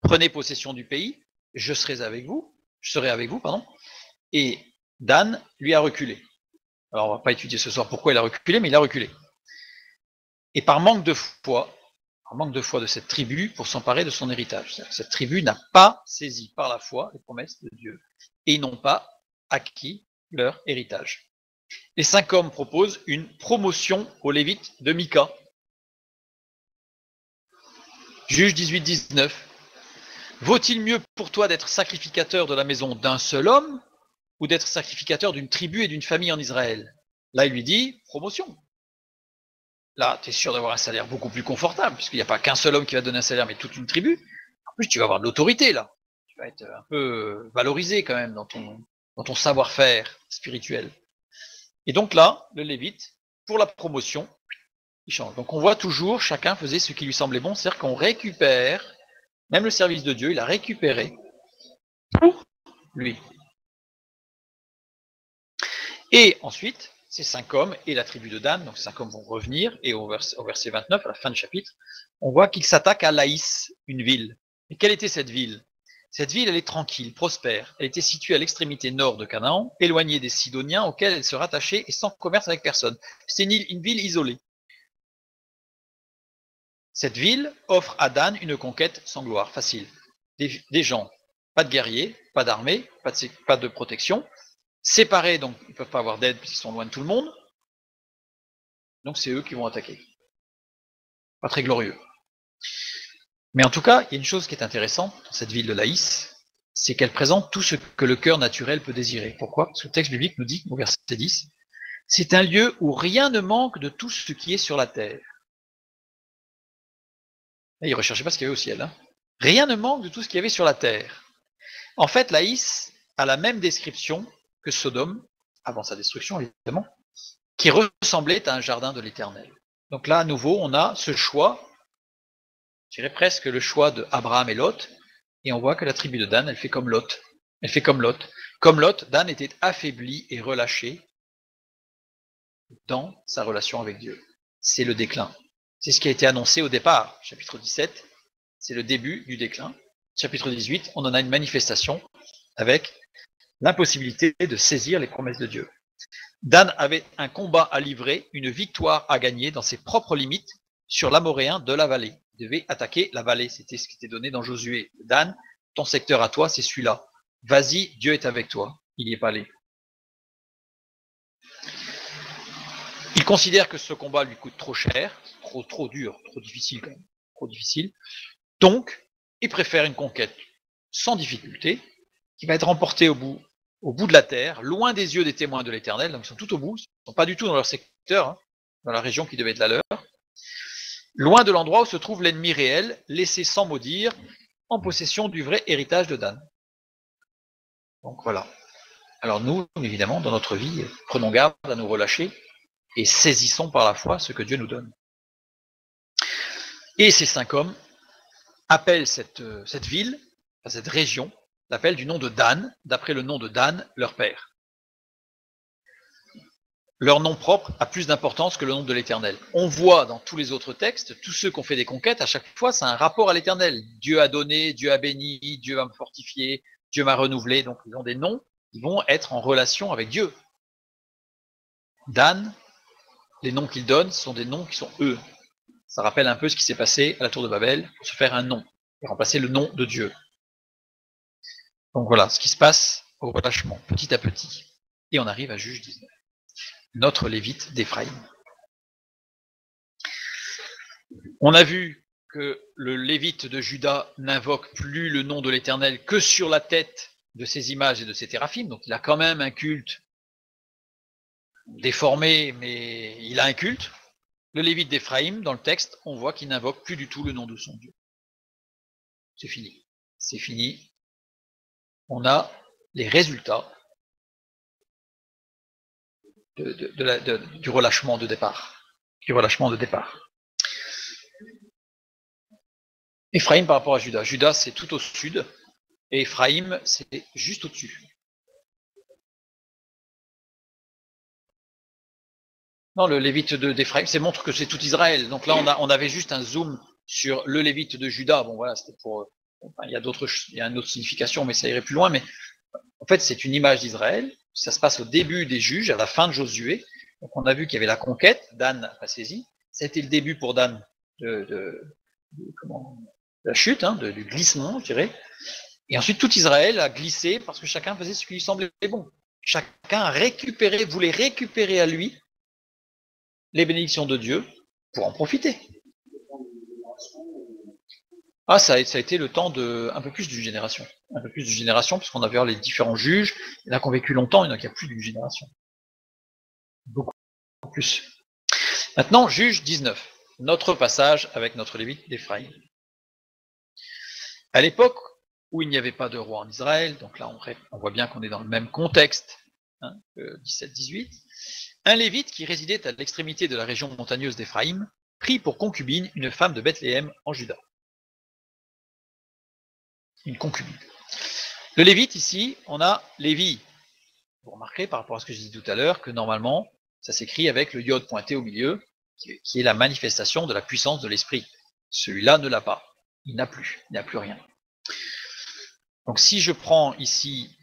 prenez possession du pays, je serai avec vous, et Dan lui a reculé. Alors on va pas étudier ce soir pourquoi il a reculé, mais il a reculé. Et par manque de foi de cette tribu pour s'emparer de son héritage. Cette tribu n'a pas saisi par la foi les promesses de Dieu, et ils n'ont pas acquis leur héritage. Les 5 hommes proposent une promotion aux Lévites de Mika. Juge 18-19. Vaut-il mieux pour toi d'être sacrificateur de la maison d'un seul homme ou d'être sacrificateur d'une tribu et d'une famille en Israël? Là, il lui dit, promotion. Là, tu es sûr d'avoir un salaire beaucoup plus confortable, puisqu'il n'y a pas qu'un seul homme qui va te donner un salaire, mais toute une tribu. En plus, tu vas avoir de l'autorité, là. Tu vas être un peu valorisé quand même dans ton savoir-faire spirituel. Et donc là, le Lévite, pour la promotion, il change. Donc on voit toujours, chacun faisait ce qui lui semblait bon, c'est-à-dire qu'on récupère, même le service de Dieu, il a récupéré pour lui. Et ensuite, ces 5 hommes et la tribu de Dan, donc ces 5 hommes vont revenir, et au verset 29, à la fin du chapitre, on voit qu'ils s'attaquent à Laïs, une ville. Et quelle était cette ville? Cette ville, elle est tranquille, prospère. Elle était située à l'extrémité nord de Canaan, éloignée des Sidoniens auxquels elle se rattachait et sans commerce avec personne. C'était une ville isolée. Cette ville offre à Dan une conquête sans gloire, facile. Des gens, pas de guerriers, pas d'armée, pas de protection, séparés, donc ils ne peuvent pas avoir d'aide parce qu'ils sont loin de tout le monde. Donc c'est eux qui vont attaquer. Pas très glorieux. Mais en tout cas, il y a une chose qui est intéressante dans cette ville de Laïs, c'est qu'elle présente tout ce que le cœur naturel peut désirer. Pourquoi? Parce que le texte biblique nous dit, au verset 10, c'est un lieu où rien ne manque de tout ce qui est sur la terre. Et il ne recherchait pas ce qu'il y avait au ciel. Hein. Rien ne manque de tout ce qu'il y avait sur la terre. En fait, Laïs a la même description que Sodome, avant sa destruction évidemment, qui ressemblait à un jardin de l'Éternel. Donc là, à nouveau, on a ce choix, je dirais presque le choix de Abraham et Lot, et on voit que la tribu de Dan, elle fait comme Lot. Elle fait comme Lot. Comme Lot, Dan était affaibli et relâché dans sa relation avec Dieu. C'est le déclin. C'est ce qui a été annoncé au départ. Chapitre 17, c'est le début du déclin. Chapitre 18, on en a une manifestation avec l'impossibilité de saisir les promesses de Dieu. Dan avait un combat à livrer, une victoire à gagner dans ses propres limites sur l'Amoréen de la vallée. Il devait attaquer la vallée, c'était ce qui était donné dans Josué. Dan, ton secteur à toi, c'est celui-là. Vas-y, Dieu est avec toi. Il n'y est pas allé. Il considère que ce combat lui coûte trop cher, trop dur, trop difficile quand même, trop difficile. Donc, il préfère une conquête sans difficulté, qui va être remportée au bout de la terre, loin des yeux des témoins de l'Éternel, donc ils sont tout au bout, ils ne sont pas du tout dans leur secteur, hein, dans la région qui devait être la leur, loin de l'endroit où se trouve l'ennemi réel, laissé sans maudire, en possession du vrai héritage de Dan. Donc voilà. Alors nous, évidemment, dans notre vie, prenons garde à nous relâcher et saisissons par la foi ce que Dieu nous donne. Et ces 5 hommes appellent cette ville, cette région, l'appellent du nom de Dan, d'après le nom de Dan, leur père. Leur nom propre a plus d'importance que le nom de l'Éternel. On voit dans tous les autres textes, tous ceux qui ont fait des conquêtes, à chaque fois, c'est un rapport à l'Éternel. Dieu a donné, Dieu a béni, Dieu va me fortifier, Dieu m'a renouvelé. Donc ils ont des noms qui vont être en relation avec Dieu. Dan, les noms qu'il donne sont des noms qui sont eux. Ça rappelle un peu ce qui s'est passé à la tour de Babel pour se faire un nom et remplacer le nom de Dieu. Donc voilà ce qui se passe au relâchement, petit à petit. Et on arrive à Juge 19. Notre Lévite d'Éphraïm. On a vu que le Lévite de Juda n'invoque plus le nom de l'Éternel que sur la tête de ses images et de ses téraphim, donc il a quand même un culte déformé, mais il a un culte. Le Lévite d'Éphraïm, dans le texte, on voit qu'il n'invoque plus du tout le nom de son Dieu. C'est fini. C'est fini. On a les résultats du relâchement de départ. Éphraïm par rapport à Juda. Juda, c'est tout au sud, et Éphraïm, c'est juste au-dessus. Non, le Lévite d'Éphraïm, c'est montre que c'est tout Israël. Donc là, on avait juste un zoom sur le Lévite de Juda. Bon, voilà, c'était pour. Enfin, il y a une autre signification, mais ça irait plus loin. Mais en fait, c'est une image d'Israël. Ça se passe au début des juges, à la fin de Josué. Donc on a vu qu'il y avait la conquête. Dan n'a pas saisi. C'était le début pour Dan de la chute, hein, du glissement, je dirais. Et ensuite, tout Israël a glissé parce que chacun faisait ce qui lui semblait bon. Chacun voulait récupérer à lui les bénédictions de Dieu pour en profiter. Ah, ça a été le temps de un peu plus d'une génération. Un peu plus d'une génération, parce qu'on a vu les différents juges. Il y en a qui ont vécu longtemps, il y en a qui ont plus d'une génération. Beaucoup plus. Maintenant, Juge 19. Notre passage avec notre Lévite d'Éphraïm. À l'époque où il n'y avait pas de roi en Israël, donc là on voit bien qu'on est dans le même contexte, hein, que 17-18, un Lévite qui résidait à l'extrémité de la région montagneuse d'Éphraïm prit pour concubine une femme de Bethléem en Juda. Une concubine. Le Lévite, ici, on a Lévi. Vous remarquerez par rapport à ce que j'ai dit tout à l'heure que normalement, ça s'écrit avec le iode pointé au milieu, qui est la manifestation de la puissance de l'esprit. Celui-là ne l'a pas. Il n'a plus rien. Donc si je prends ici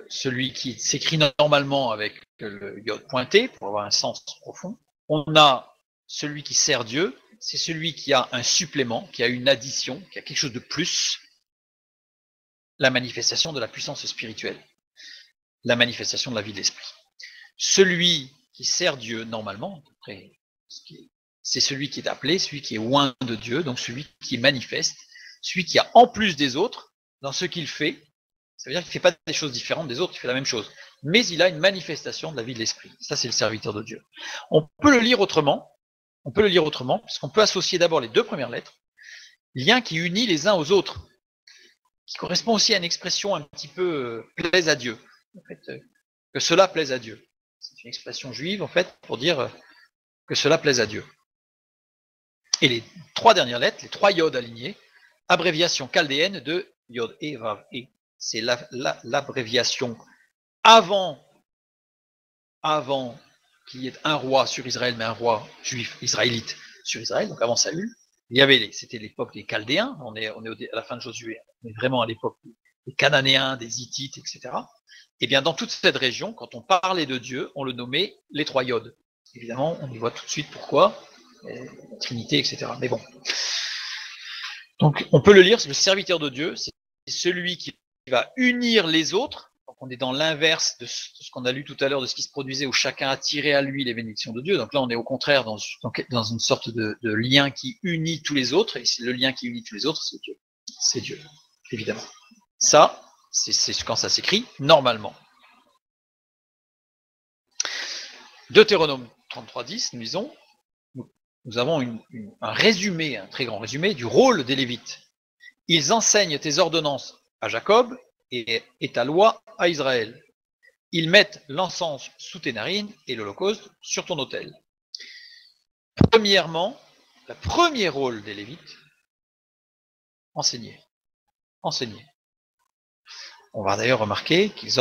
celui qui s'écrit normalement avec le iode pointé, pour avoir un sens profond, on a celui qui sert Dieu, c'est celui qui a un supplément, qui a une addition, qui a quelque chose de plus, la manifestation de la puissance spirituelle, la manifestation de la vie de l'esprit. Celui qui sert Dieu normalement, c'est celui qui est appelé, celui qui est oint de Dieu, donc celui qui manifeste, celui qui a en plus des autres, dans ce qu'il fait, ça veut dire qu'il ne fait pas des choses différentes des autres, il fait la même chose, mais il a une manifestation de la vie de l'esprit. Ça, c'est le serviteur de Dieu. On peut le lire autrement, puisqu'on peut associer d'abord les 2 premières lettres, lien qui unit les uns aux autres, qui correspond aussi à une expression un petit peu plaise à Dieu. En fait, que cela plaise à Dieu. C'est une expression juive, en fait, pour dire que cela plaise à Dieu. Et les 3 dernières lettres, les 3 yods alignés, abréviation chaldéenne de yod e vav e. C'est l'abréviation avant qu'il y ait un roi sur Israël, mais un roi juif israélite sur Israël, donc avant Saül. C'était l'époque des Chaldéens, on est à la fin de Josué, on est vraiment à l'époque des Cananéens, des Hittites, etc. Et bien dans toute cette région, quand on parlait de Dieu, on le nommait les 3 yods. Évidemment, on y voit tout de suite pourquoi, la Trinité, etc. Mais bon. Donc on peut le lire, c'est le serviteur de Dieu, c'est celui qui va unir les autres. Donc on est dans l'inverse de ce qu'on a lu tout à l'heure, de ce qui se produisait où chacun attirait à lui les bénédictions de Dieu. Donc là on est au contraire dans une sorte de lien qui unit tous les autres, et le lien qui unit tous les autres, c'est Dieu. C'est Dieu, évidemment. Ça, c'est quand ça s'écrit normalement. Deutéronome 33:10, nous lisons, nous avons un résumé, un très grand résumé du rôle des Lévites. Ils enseignent tes ordonnances à Jacob et ta loi à Israël. Ils mettent l'encens sous tes narines et l'holocauste sur ton autel. Premièrement, le premier rôle des Lévites, enseigner. Enseigner. On va d'ailleurs remarquer qu'ils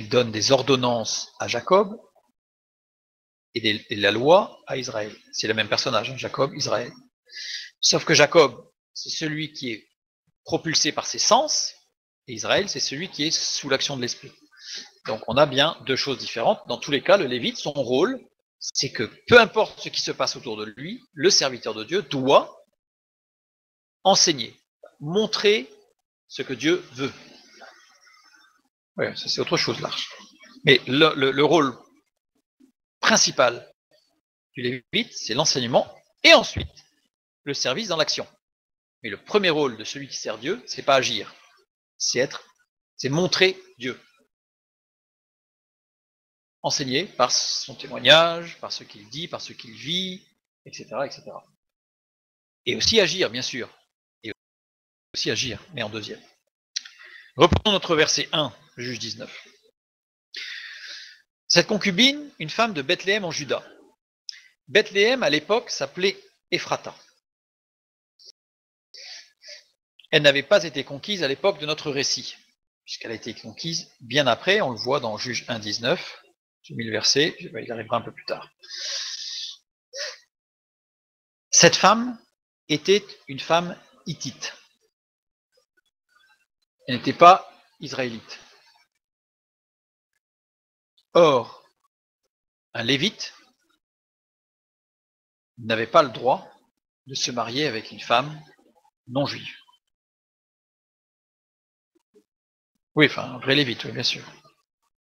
donnent des ordonnances à Jacob et la loi à Israël. C'est le même personnage, Jacob, Israël. Sauf que Jacob, c'est celui qui est propulsé par ses sens, et Israël, c'est celui qui est sous l'action de l'esprit. Donc on a bien 2 choses différentes. Dans tous les cas, le Lévite, son rôle, c'est que peu importe ce qui se passe autour de lui, le serviteur de Dieu doit enseigner, montrer ce que Dieu veut. Oui, ça c'est autre chose là. Mais le rôle principal du Lévite, c'est l'enseignement, et ensuite le service dans l'action. Mais le premier rôle de celui qui sert Dieu, c'est pas agir, c'est montrer Dieu. Enseigner par son témoignage, par ce qu'il dit, par ce qu'il vit, etc., etc. Et aussi agir, bien sûr. Et aussi agir, mais en deuxième. Reprenons notre verset 1, Juge 19. Cette concubine, une femme de Bethléem en Juda. Bethléem, à l'époque, s'appelait Ephrata. Elle n'avait pas été conquise à l'époque de notre récit, puisqu'elle a été conquise bien après, on le voit dans Juge 1, 19. J'ai mis le verset, il arrivera un peu plus tard. Cette femme était une femme hittite. Elle n'était pas israélite. Or, un lévite n'avait pas le droit de se marier avec une femme non juive. Oui, enfin, un vrai lévite, oui, bien sûr.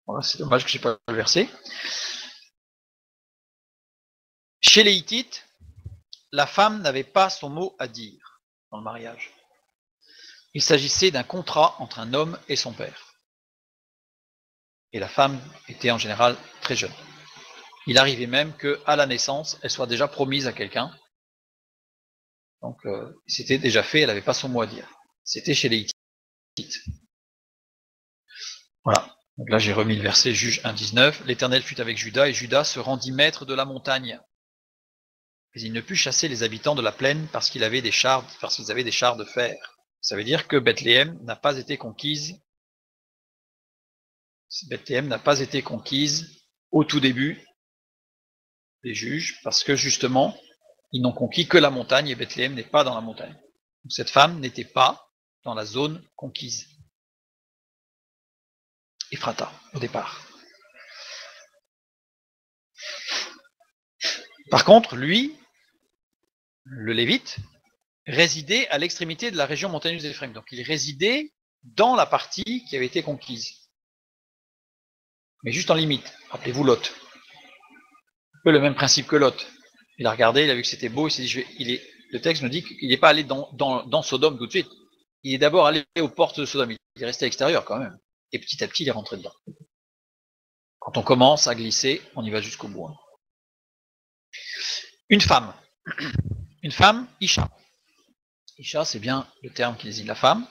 Voilà, c'est dommage que je n'ai pas le verset. Chez les Hittites, la femme n'avait pas son mot à dire dans le mariage. Il s'agissait d'un contrat entre un homme et son père. Et la femme était en général très jeune. Il arrivait même qu'à la naissance, elle soit déjà promise à quelqu'un. Donc, c'était déjà fait, elle n'avait pas son mot à dire. C'était chez les Hittites. Voilà. Donc là, j'ai remis le verset Juge 1,19. L'Éternel fut avec Juda, et Juda se rendit maître de la montagne. Mais il ne put chasser les habitants de la plaine parce qu'ils avaient des chars de fer. Ça veut dire que Bethléem n'a pas été conquise. Bethléem n'a pas été conquise au tout début des juges, parce que justement, ils n'ont conquis que la montagne, et Bethléem n'est pas dans la montagne. Donc cette femme n'était pas dans la zone conquise. Ephrata, au départ. Par contre, lui, le Lévite, résidait à l'extrémité de la région montagneuse d'Éphraïm. Donc il résidait dans la partie qui avait été conquise. Mais juste en limite. Rappelez-vous Lot. Un peu le même principe que Lot. Il a regardé, il a vu que c'était beau, il s'est dit, le texte nous dit qu'il n'est pas allé dans Sodome tout de suite. Il est d'abord allé aux portes de Sodome. Il est resté à l'extérieur quand même. Et petit à petit, il est rentré dedans. Quand on commence à glisser, on y va jusqu'au bout. Une femme, Isha. Isha, c'est bien le terme qui désigne la femme.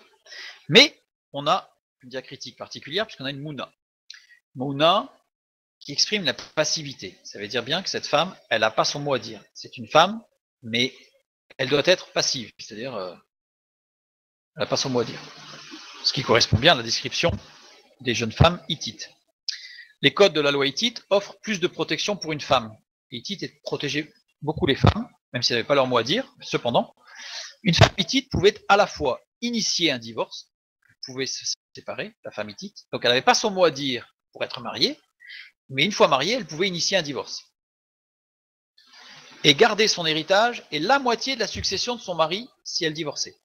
Mais on a une diacritique particulière puisqu'on a une mouna. Mouna qui exprime la passivité. Ça veut dire bien que cette femme, elle n'a pas son mot à dire. C'est une femme, mais elle doit être passive. C'est-à-dire, elle n'a pas son mot à dire. Ce qui correspond bien à la description des jeunes femmes hittites. Les codes de la loi hittite offrent plus de protection pour une femme. Les hittites protégeaient beaucoup les femmes, même si elles n'avaient pas leur mot à dire. Cependant, une femme hittite pouvait à la fois initier un divorce, elle pouvait se séparer, la femme hittite, donc elle n'avait pas son mot à dire pour être mariée, mais une fois mariée, elle pouvait initier un divorce. Et garder son héritage et la moitié de la succession de son mari si elle divorçait.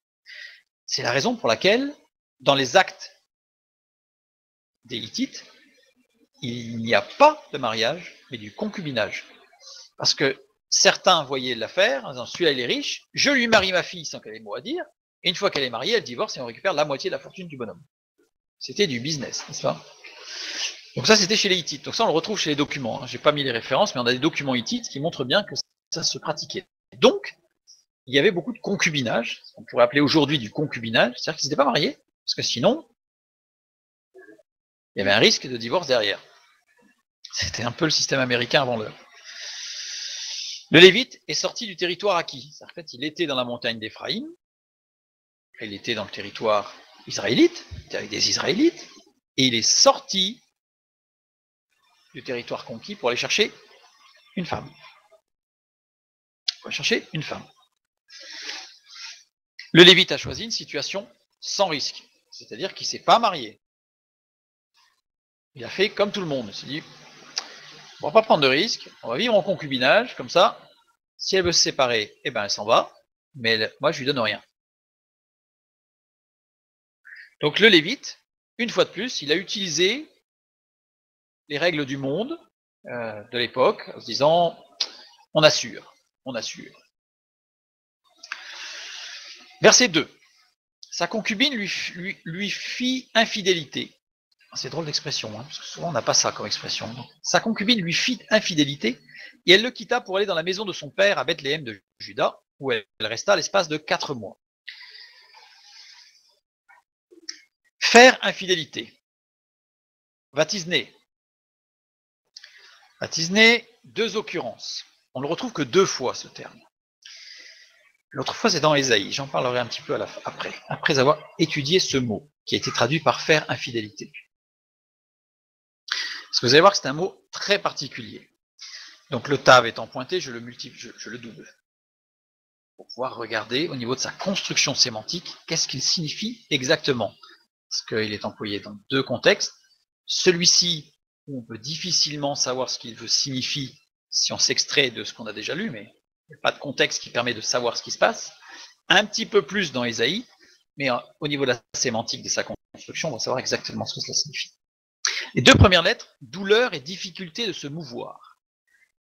C'est la raison pour laquelle, dans les actes des Hittites, il n'y a pas de mariage, mais du concubinage. Parce que certains voyaient l'affaire en disant, celui-là il est riche, je lui marie ma fille sans qu'elle ait mot à dire, et une fois qu'elle est mariée, elle divorce et on récupère la moitié de la fortune du bonhomme. C'était du business, n'est-ce pas? Donc ça, c'était chez les Hittites. Donc ça, on le retrouve chez les documents. J'ai pas mis les références, mais on a des documents Hittites qui montrent bien que ça se pratiquait. Donc, il y avait beaucoup de concubinage, on pourrait appeler aujourd'hui du concubinage, c'est-à-dire qu'ils n'étaient pas mariés, parce que sinon, il y avait un risque de divorce derrière. C'était un peu le système américain avant l'heure. Le Lévite est sorti du territoire acquis. En fait, il était dans la montagne d'Éphraïm, il était dans le territoire israélite, il était avec des Israélites, et il est sorti du territoire conquis pour aller chercher une femme. Pour aller chercher une femme. Le Lévite a choisi une situation sans risque, c'est-à-dire qu'il ne s'est pas marié. Il a fait comme tout le monde, il s'est dit, on ne va pas prendre de risque, on va vivre en concubinage, comme ça, si elle veut se séparer, eh ben elle s'en va, mais moi je lui donne rien. Donc le Lévite, une fois de plus, il a utilisé les règles du monde de l'époque, en se disant, on assure, on assure. Verset 2. Sa concubine lui fit infidélité. C'est drôle d'expression, hein, parce que souvent on n'a pas ça comme expression. Donc, sa concubine lui fit infidélité, et elle le quitta pour aller dans la maison de son père à Bethléem de Juda, où elle resta l'espace de 4 mois. Faire infidélité. Vatisné. Vatisné, 2 occurrences. On ne le retrouve que 2 fois, ce terme. L'autre fois, c'est dans Ésaïe. J'en parlerai un petit peu après avoir étudié ce mot, qui a été traduit par faire infidélité. Parce que vous allez voir que c'est un mot très particulier. Donc le tav étant pointé, je le multiplie, je le double. Pour pouvoir regarder au niveau de sa construction sémantique, qu'est-ce qu'il signifie exactement. Parce qu'il est employé dans 2 contextes. Celui-ci, où on peut difficilement savoir ce qu'il signifie si on s'extrait de ce qu'on a déjà lu, mais il n'y a pas de contexte qui permet de savoir ce qui se passe. Un petit peu plus dans Ésaïe, mais au niveau de la sémantique de sa construction, on va savoir exactement ce que cela signifie. Les 2 premières lettres, douleur et difficulté de se mouvoir.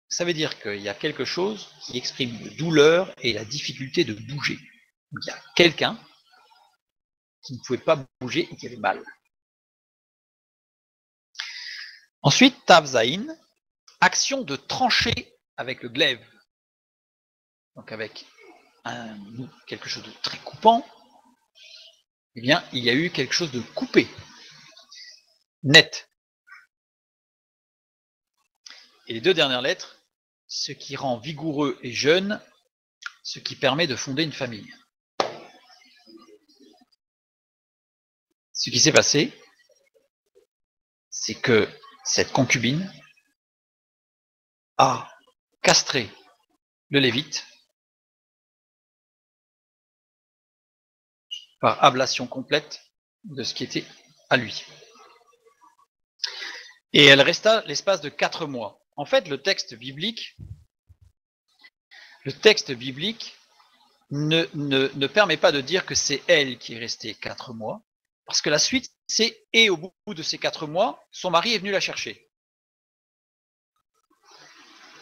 Ça veut dire qu'il y a quelque chose qui exprime la douleur et la difficulté de bouger. Il y a quelqu'un qui ne pouvait pas bouger et qui avait mal. Ensuite, Tavzaïn, action de trancher avec le glaive. Donc avec quelque chose de très coupant, eh bien, il y a eu quelque chose de coupé, net. Et les 2 dernières lettres, ce qui rend vigoureux et jeune, ce qui permet de fonder une famille. Ce qui s'est passé, c'est que cette concubine a castré le Lévite par ablation complète de ce qui était à lui. Et elle resta l'espace de 4 mois. En fait, le texte biblique ne permet pas de dire que c'est elle qui est restée 4 mois, parce que la suite, c'est « et au bout de ces 4 mois, son mari est venu la chercher ».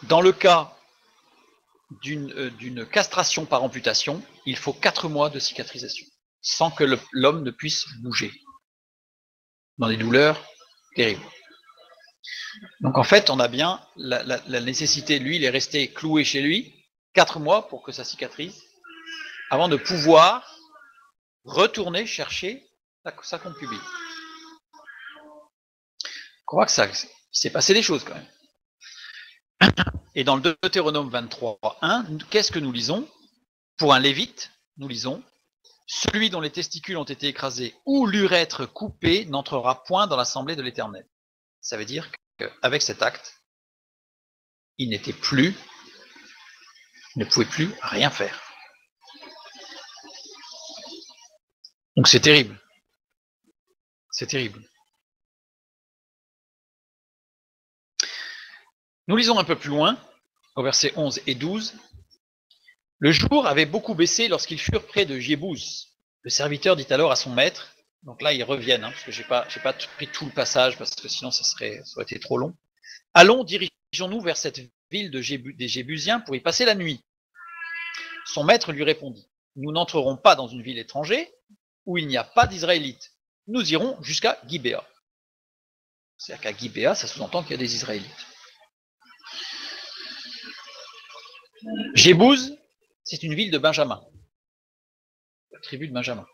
Dans le cas d'une castration par amputation, il faut 4 mois de cicatrisation, sans que l'homme ne puisse bouger, dans des douleurs terribles. Donc en fait, on a bien la nécessité, lui, il est resté cloué chez lui 4 mois pour que ça cicatrise, avant de pouvoir retourner chercher sa concubine. On voit que ça, il s'est passé des choses quand même. Et dans le Deutéronome 23:1, qu'est-ce que nous lisons? Pour un lévite, nous lisons « Celui dont les testicules ont été écrasés ou l'urètre coupé n'entrera point dans l'assemblée de l'Éternel. » Ça veut dire qu'avec cet acte, il n'était plus, ne pouvait plus rien faire. Donc c'est terrible. C'est terrible. Nous lisons un peu plus loin, au verset 11 et 12. Le jour avait beaucoup baissé lorsqu'ils furent près de Jébous. Le serviteur dit alors à son maître, donc là ils reviennent, parce que j'ai pas pris tout le passage, parce que sinon ça aurait été trop long. Allons, dirigeons-nous vers cette ville des Jébusiens pour y passer la nuit. Son maître lui répondit, nous n'entrerons pas dans une ville étrangère où il n'y a pas d'Israélites. Nous irons jusqu'à Gibéa. C'est-à-dire qu'à Gibéa, ça sous-entend qu'il y a des Israélites. Jébouze, c'est une ville de Benjamin, la tribu de Benjamin.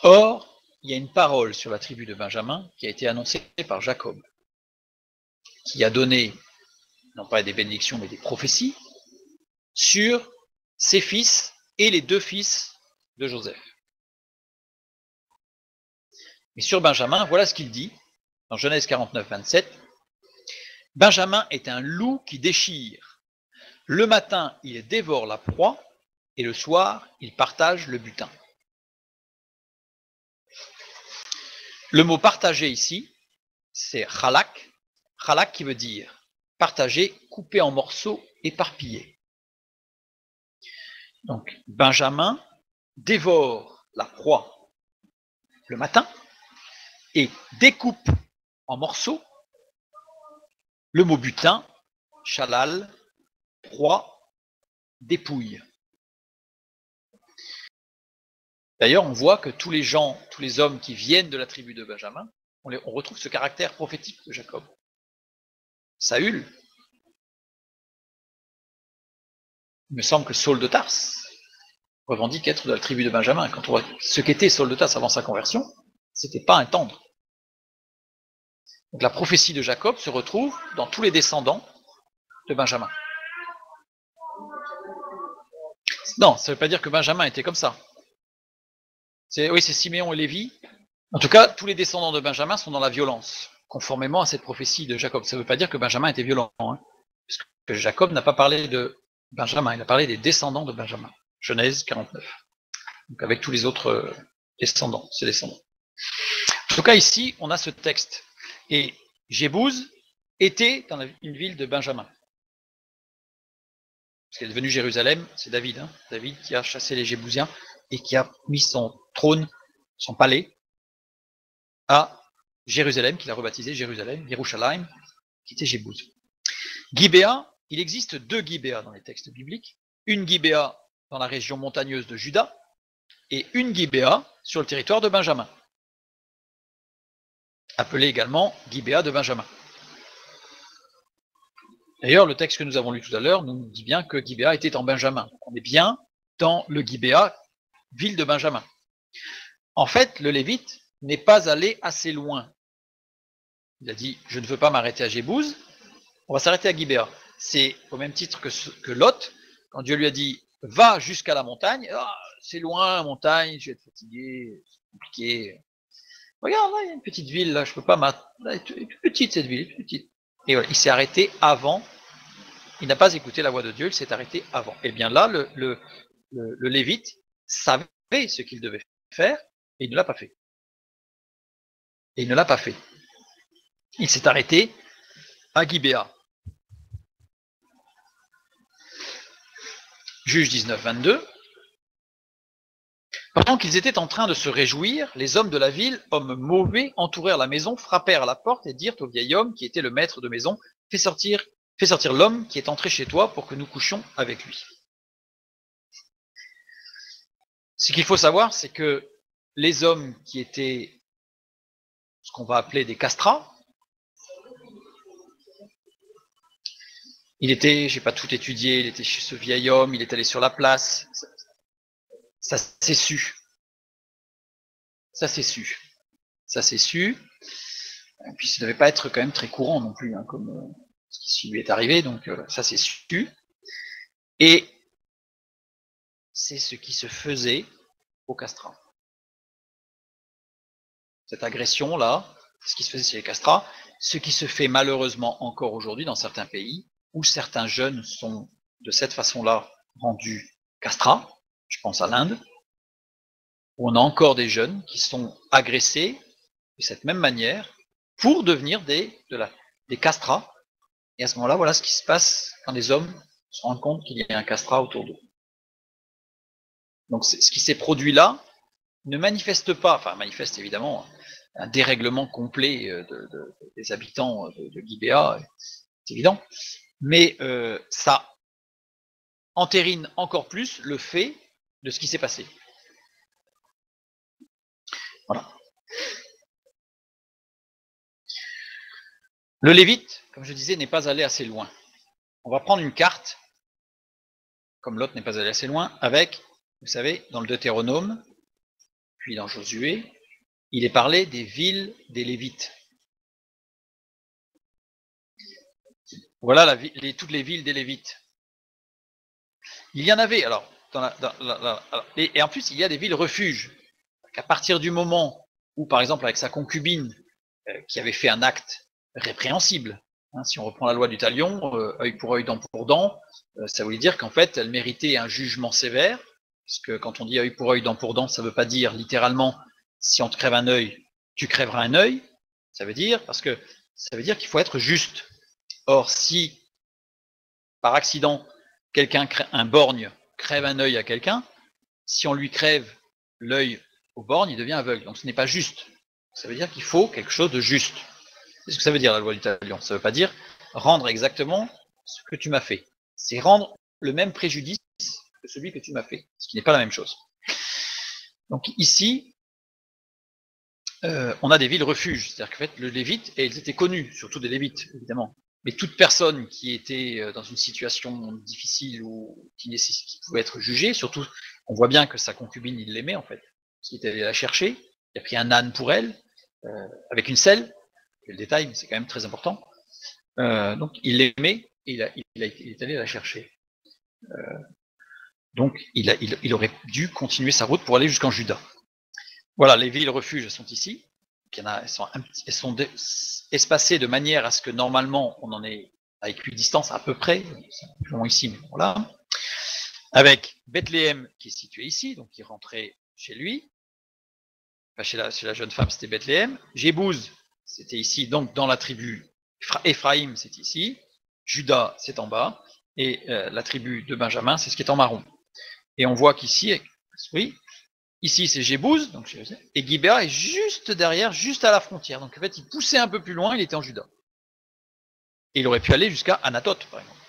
Or, il y a une parole sur la tribu de Benjamin qui a été annoncée par Jacob, qui a donné, non pas des bénédictions, mais des prophéties, sur ses fils et les 2 fils de Joseph. Mais sur Benjamin, voilà ce qu'il dit, dans Genèse 49:27. Benjamin est un loup qui déchire. Le matin, il dévore la proie, et le soir, il partage le butin. Le mot partager ici, c'est chalak. Chalak qui veut dire partager, couper en morceaux, éparpiller. Donc, Benjamin dévore la proie le matin et découpe en morceaux le mot butin, chalal, proie, dépouille. D'ailleurs, on voit que tous les hommes qui viennent de la tribu de Benjamin, on retrouve ce caractère prophétique de Jacob. Saül, il me semble que Saul de Tarse revendique être de la tribu de Benjamin. Quand on voit ce qu'était Saul de Tarse avant sa conversion, c'était pas un tendre. Donc la prophétie de Jacob se retrouve dans tous les descendants de Benjamin. Non, ça ne veut pas dire que Benjamin était comme ça. Oui, c'est Siméon et Lévi. En tout cas, tous les descendants de Benjamin sont dans la violence, conformément à cette prophétie de Jacob. Ça ne veut pas dire que Benjamin était violent, parce que Jacob n'a pas parlé de Benjamin, il a parlé des descendants de Benjamin. Genèse 49. Donc avec tous les autres descendants, ses descendants. En tout cas, ici, on a ce texte. Et Jébouze était dans une ville de Benjamin. Ce qui est devenu Jérusalem, c'est David. David qui a chassé les Jébousiens et qui a mis son trône, son palais, à Jérusalem, qu'il a rebaptisé Jérusalem, Yerushalayim, qui était Jébouze. Gibéa, il existe 2 Gibéas dans les textes bibliques. Une Gibéa dans la région montagneuse de Juda et une Gibéa sur le territoire de Benjamin, appelée également Gibéa de Benjamin. D'ailleurs, le texte que nous avons lu tout à l'heure nous dit bien que Gibéa était en Benjamin. On est bien dans le Gibéa, ville de Benjamin. En fait, le Lévite n'est pas allé assez loin. Il a dit, je ne veux pas m'arrêter à Jébouze, on va s'arrêter à Gibéa. C'est au même titre que Lot, quand Dieu lui a dit, va jusqu'à la montagne, c'est loin la montagne, je vais être fatigué, c'est compliqué. Regarde, là, il y a une petite ville, là, je peux pas là, petite cette ville, petite. Et voilà, il s'est arrêté avant, il n'a pas écouté la voix de Dieu, il s'est arrêté avant. Et bien là, le Lévite savait ce qu'il devait faire, et il ne l'a pas fait. Et il ne l'a pas fait. Il s'est arrêté à Gibéa. Juge 19:22. Pendant qu'ils étaient en train de se réjouir, les hommes de la ville, hommes mauvais, entourèrent la maison, frappèrent à la porte et dirent au vieil homme qui était le maître de maison, fais sortir l'homme qui est entré chez toi pour que nous couchions avec lui. Ce qu'il faut savoir, c'est que les hommes qui étaient ce qu'on va appeler des castrats, j'ai pas tout étudié, il était chez ce vieil homme, il est allé sur la place. Ça s'est su. Ça s'est su. Ça s'est su. Et puis ça ne devait pas être quand même très courant non plus, hein, comme ce qui lui est arrivé, donc ça s'est su. Et c'est ce qui se faisait au castrat. Cette agression-là, ce qui se faisait chez les castrats, ce qui se fait malheureusement encore aujourd'hui dans certains pays, où certains jeunes sont de cette façon-là rendus castrats, je pense à l'Inde, où on a encore des jeunes qui sont agressés de cette même manière pour devenir des castrats. Et à ce moment-là, voilà ce qui se passe quand les hommes se rendent compte qu'il y a un castrat autour d'eux. Donc ce qui s'est produit là ne manifeste pas, enfin manifeste évidemment un dérèglement complet des habitants de Gibéa, c'est évident, mais ça entérine encore plus le fait de ce qui s'est passé. Voilà. Le Lévite, comme je disais, n'est pas allé assez loin. On va prendre une carte, comme l'autre n'est pas allé assez loin, avec, vous savez, dans le Deutéronome, puis dans Josué, il est parlé des villes des Lévites. Voilà toutes les villes des Lévites. Il y en avait, alors, et en plus, il y a des villes refuges. À partir du moment où, par exemple, avec sa concubine, qui avait fait un acte répréhensible, hein, si on reprend la loi du talion, œil pour œil, dent pour dent, ça voulait dire qu'en fait, elle méritait un jugement sévère, puisque quand on dit œil pour œil, dent pour dent, ça ne veut pas dire littéralement, si on te crève un œil, tu crèveras un œil, ça veut dire, parce que ça veut dire qu'il faut être juste. Or, si, par accident, un borgne crève un œil à quelqu'un, si on lui crève l'œil au borgne, il devient aveugle. Donc ce n'est pas juste. Ça veut dire qu'il faut quelque chose de juste. C'est ce que ça veut dire la loi du talion. Ça ne veut pas dire rendre exactement ce que tu m'as fait. C'est rendre le même préjudice que celui que tu m'as fait, ce qui n'est pas la même chose. Donc ici, on a des villes refuges. C'est-à-dire qu'en fait, le Lévite, et ils étaient connus, surtout des Lévites, évidemment. Mais toute personne qui était dans une situation difficile ou qui pouvait être jugée, surtout, on voit bien que sa concubine, il l'aimait en fait. Parce qu'il était allé la chercher, il a pris un âne pour elle, avec une selle, le détail, mais c'est quand même très important. Donc il l'aimait, et il est allé la chercher. Donc il aurait dû continuer sa route pour aller jusqu'en Juda. Voilà, les villes refuges sont ici. Elles sont espacées de manière à ce que normalement on en est à équidistance à peu près, c'est plus long ici, mais voilà. Avec Bethléem qui est situé ici, donc qui rentrait chez lui, enfin chez la jeune femme c'était Bethléem. Jébouz, c'était ici, donc dans la tribu Éphraïm, c'est ici. Juda, c'est en bas. Et la tribu de Benjamin, c'est ce qui est en marron. Et on voit qu'ici, oui, ici c'est Jébouz, et Gibéa est juste derrière, juste à la frontière. Donc en fait, il poussait un peu plus loin, il était en Juda. Et il aurait pu aller jusqu'à Anatote, par exemple,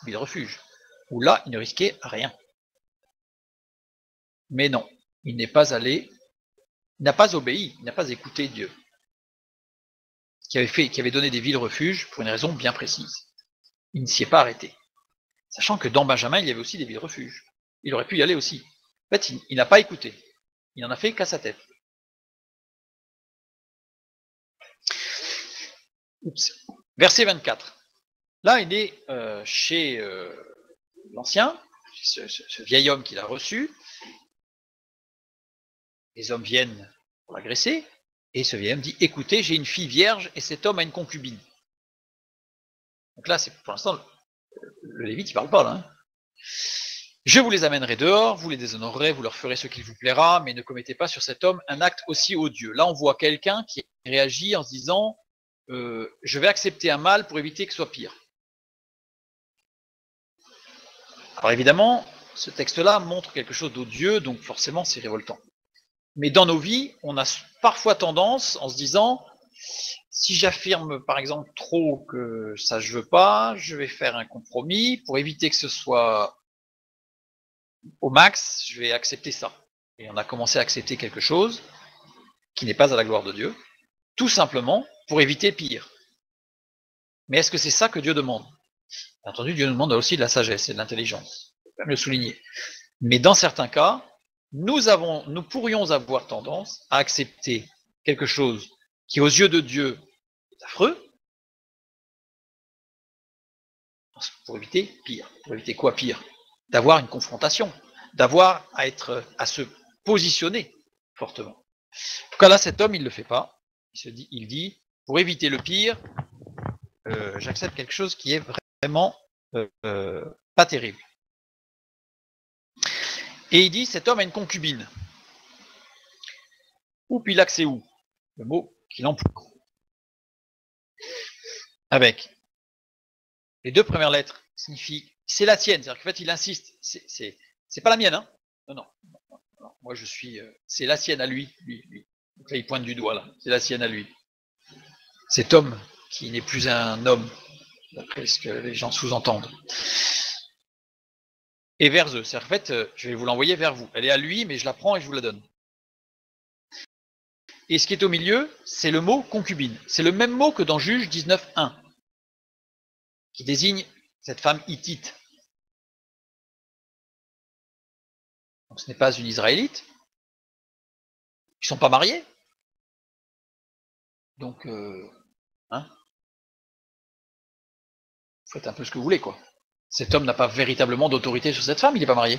ville refuge, où là, il ne risquait rien. Mais non, il n'est pas allé, il n'a pas obéi, il n'a pas écouté Dieu, qui avait donné des villes refuges pour une raison bien précise. Il ne s'y est pas arrêté. Sachant que dans Benjamin, il y avait aussi des villes refuges. Il aurait pu y aller aussi. En fait, il n'a pas écouté. Il n'en a fait qu'à sa tête. Oups. Verset 24. Là, il est chez l'ancien, ce vieil homme qu'il a reçu. Les hommes viennent pour l'agresser, et ce vieil homme dit, écoutez, j'ai une fille vierge, et cet homme a une concubine. Donc là, c'est pour l'instant, le Lévite, il parle pas, là. Hein. Je vous les amènerai dehors, vous les déshonorerez, vous leur ferez ce qu'il vous plaira, mais ne commettez pas sur cet homme un acte aussi odieux. Là, on voit quelqu'un qui réagit en se disant, je vais accepter un mal pour éviter que ce soit pire. Alors évidemment, ce texte-là montre quelque chose d'odieux, donc forcément c'est révoltant. Mais dans nos vies, on a parfois tendance, en se disant, si j'affirme par exemple trop que ça je veux pas, je vais faire un compromis pour éviter que ce soit au max, je vais accepter ça. Et on a commencé à accepter quelque chose qui n'est pas à la gloire de Dieu, tout simplement pour éviter pire. Mais est-ce que c'est ça que Dieu demande? Bien entendu, Dieu nous demande aussi de la sagesse et de l'intelligence. Il faut quand même le souligner. Mais dans certains cas, nous pourrions avoir tendance à accepter quelque chose qui, aux yeux de Dieu, est affreux, pour éviter pire. Pour éviter quoi pire? D'avoir une confrontation, d'avoir à se positionner fortement. En tout cas, là, cet homme, il ne le fait pas. Il dit, pour éviter le pire, j'accepte quelque chose qui est vraiment pas terrible. Et il dit, cet homme a une concubine. Ou puis là, c'est où? Le mot qu'il emploie. Avec les deux premières lettres signifient c'est la tienne. C'est-à-dire qu'en fait, il insiste. C'est pas la mienne, hein? Non. Moi, je suis. C'est la sienne à lui. Donc là, il pointe du doigt, là. C'est la sienne à lui. Cet homme qui n'est plus un homme, d'après ce que les gens sous-entendent. Et vers eux. C'est-à-dire qu'en fait, je vais vous l'envoyer vers vous. Elle est à lui, mais je la prends et je vous la donne. Et ce qui est au milieu, c'est le mot concubine. C'est le même mot que dans Juge 19.1, qui désigne cette femme hittite. Donc ce n'est pas une Israélite. Ils ne sont pas mariés. Donc, faites un peu ce que vous voulez, quoi. Cet homme n'a pas véritablement d'autorité sur cette femme, il n'est pas marié.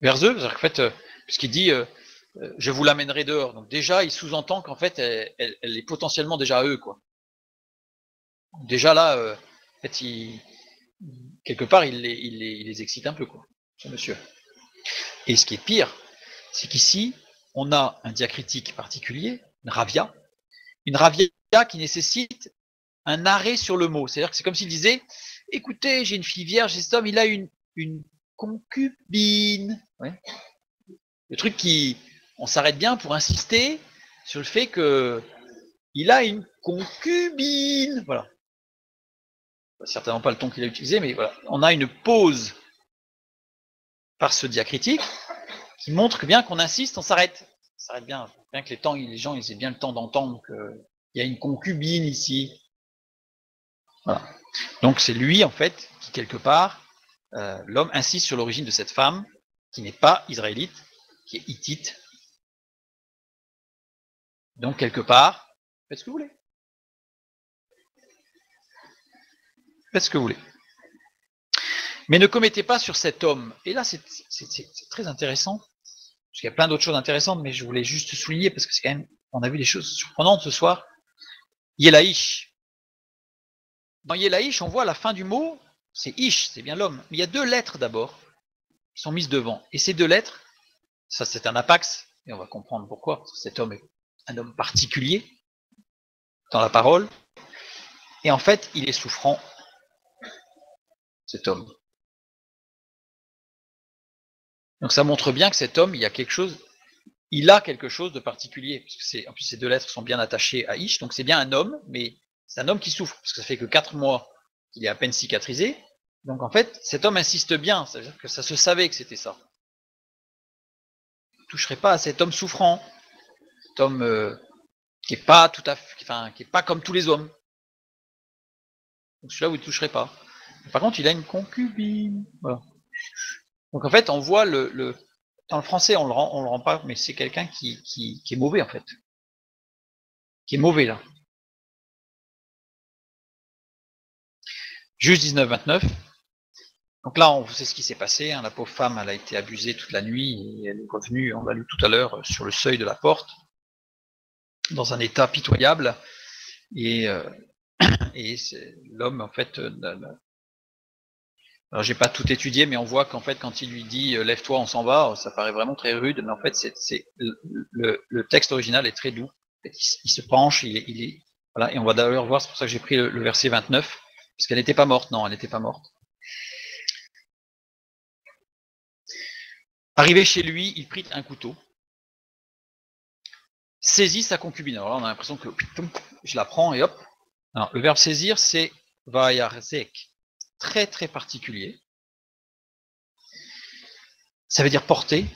Vers eux, c'est-à-dire qu'en fait, puisqu'il dit je vous l'amènerai dehors. Donc déjà, il sous-entend qu'en fait, elle est potentiellement déjà à eux, quoi. Déjà là, en fait, quelque part, il les excite un peu, quoi, ce monsieur. Et ce qui est pire, c'est qu'ici, on a un diacritique particulier, une ravia qui nécessite un arrêt sur le mot. C'est-à-dire que c'est comme s'il disait, écoutez, j'ai une fille vierge, et cet homme, il a une concubine. Ouais. Le truc on s'arrête bien pour insister sur le fait qu'il a une concubine. Voilà. Certainement pas le ton qu'il a utilisé, mais voilà. On a une pause par ce diacritique qui montre bien qu'on insiste, on s'arrête. On s'arrête bien que les gens ils aient bien le temps d'entendre qu'il y a une concubine ici. Voilà. Donc c'est lui, en fait, qui quelque part, l'homme insiste sur l'origine de cette femme, qui n'est pas israélite, qui est hittite. Donc quelque part, faites ce que vous voulez. Faites ce que vous voulez. Mais ne commettez pas sur cet homme. Et là, c'est très intéressant, parce qu'il y a plein d'autres choses intéressantes, mais je voulais juste souligner, parce que c'est quand même, on a vu des choses surprenantes ce soir. Yelaïch. Dans Yelaïch, on voit à la fin du mot, c'est Ish, c'est bien l'homme. Mais il y a deux lettres d'abord, qui sont mises devant. Et ces deux lettres, ça c'est un apax, et on va comprendre pourquoi, parce que cet homme est un homme particulier dans la parole. Et en fait, il est souffrant, cet homme. Donc ça montre bien que cet homme, il a quelque chose de particulier, parce que en plus ces deux lettres sont bien attachées à Ish, donc c'est bien un homme, mais c'est un homme qui souffre, parce que ça fait que 4 mois qu'il est à peine cicatrisé. Donc en fait, cet homme insiste bien, c'est-à-dire que ça se savait que c'était ça. Vous ne toucherez pas à cet homme souffrant, cet homme qui est pas tout à fait, qui est pas comme tous les hommes. Donc celui-là, vous ne toucherez pas. Par contre, il a une concubine. Voilà. Donc en fait, on voit dans le français, on le rend pas, mais c'est quelqu'un qui est mauvais en fait, qui est mauvais là. Juge 19-29. Donc là, on sait ce qui s'est passé. Hein. La pauvre femme, elle a été abusée toute la nuit et elle est revenue, on l'a lu tout à l'heure, sur le seuil de la porte, dans un état pitoyable. Et l'homme, en fait, alors j'ai pas tout étudié, mais on voit qu'en fait, quand il lui dit lève-toi, on s'en va, ça paraît vraiment très rude. Mais en fait, le texte original est très doux. Il se penche, voilà. Et on va d'ailleurs voir, c'est pour ça que j'ai pris le verset 29, parce qu'elle n'était pas morte. Non, elle n'était pas morte. Arrivé chez lui, il prit un couteau, saisit sa concubine. Alors là, on a l'impression que je la prends et hop. Alors, le verbe saisir, c'est vayarzek, très très particulier. Ça veut dire porter,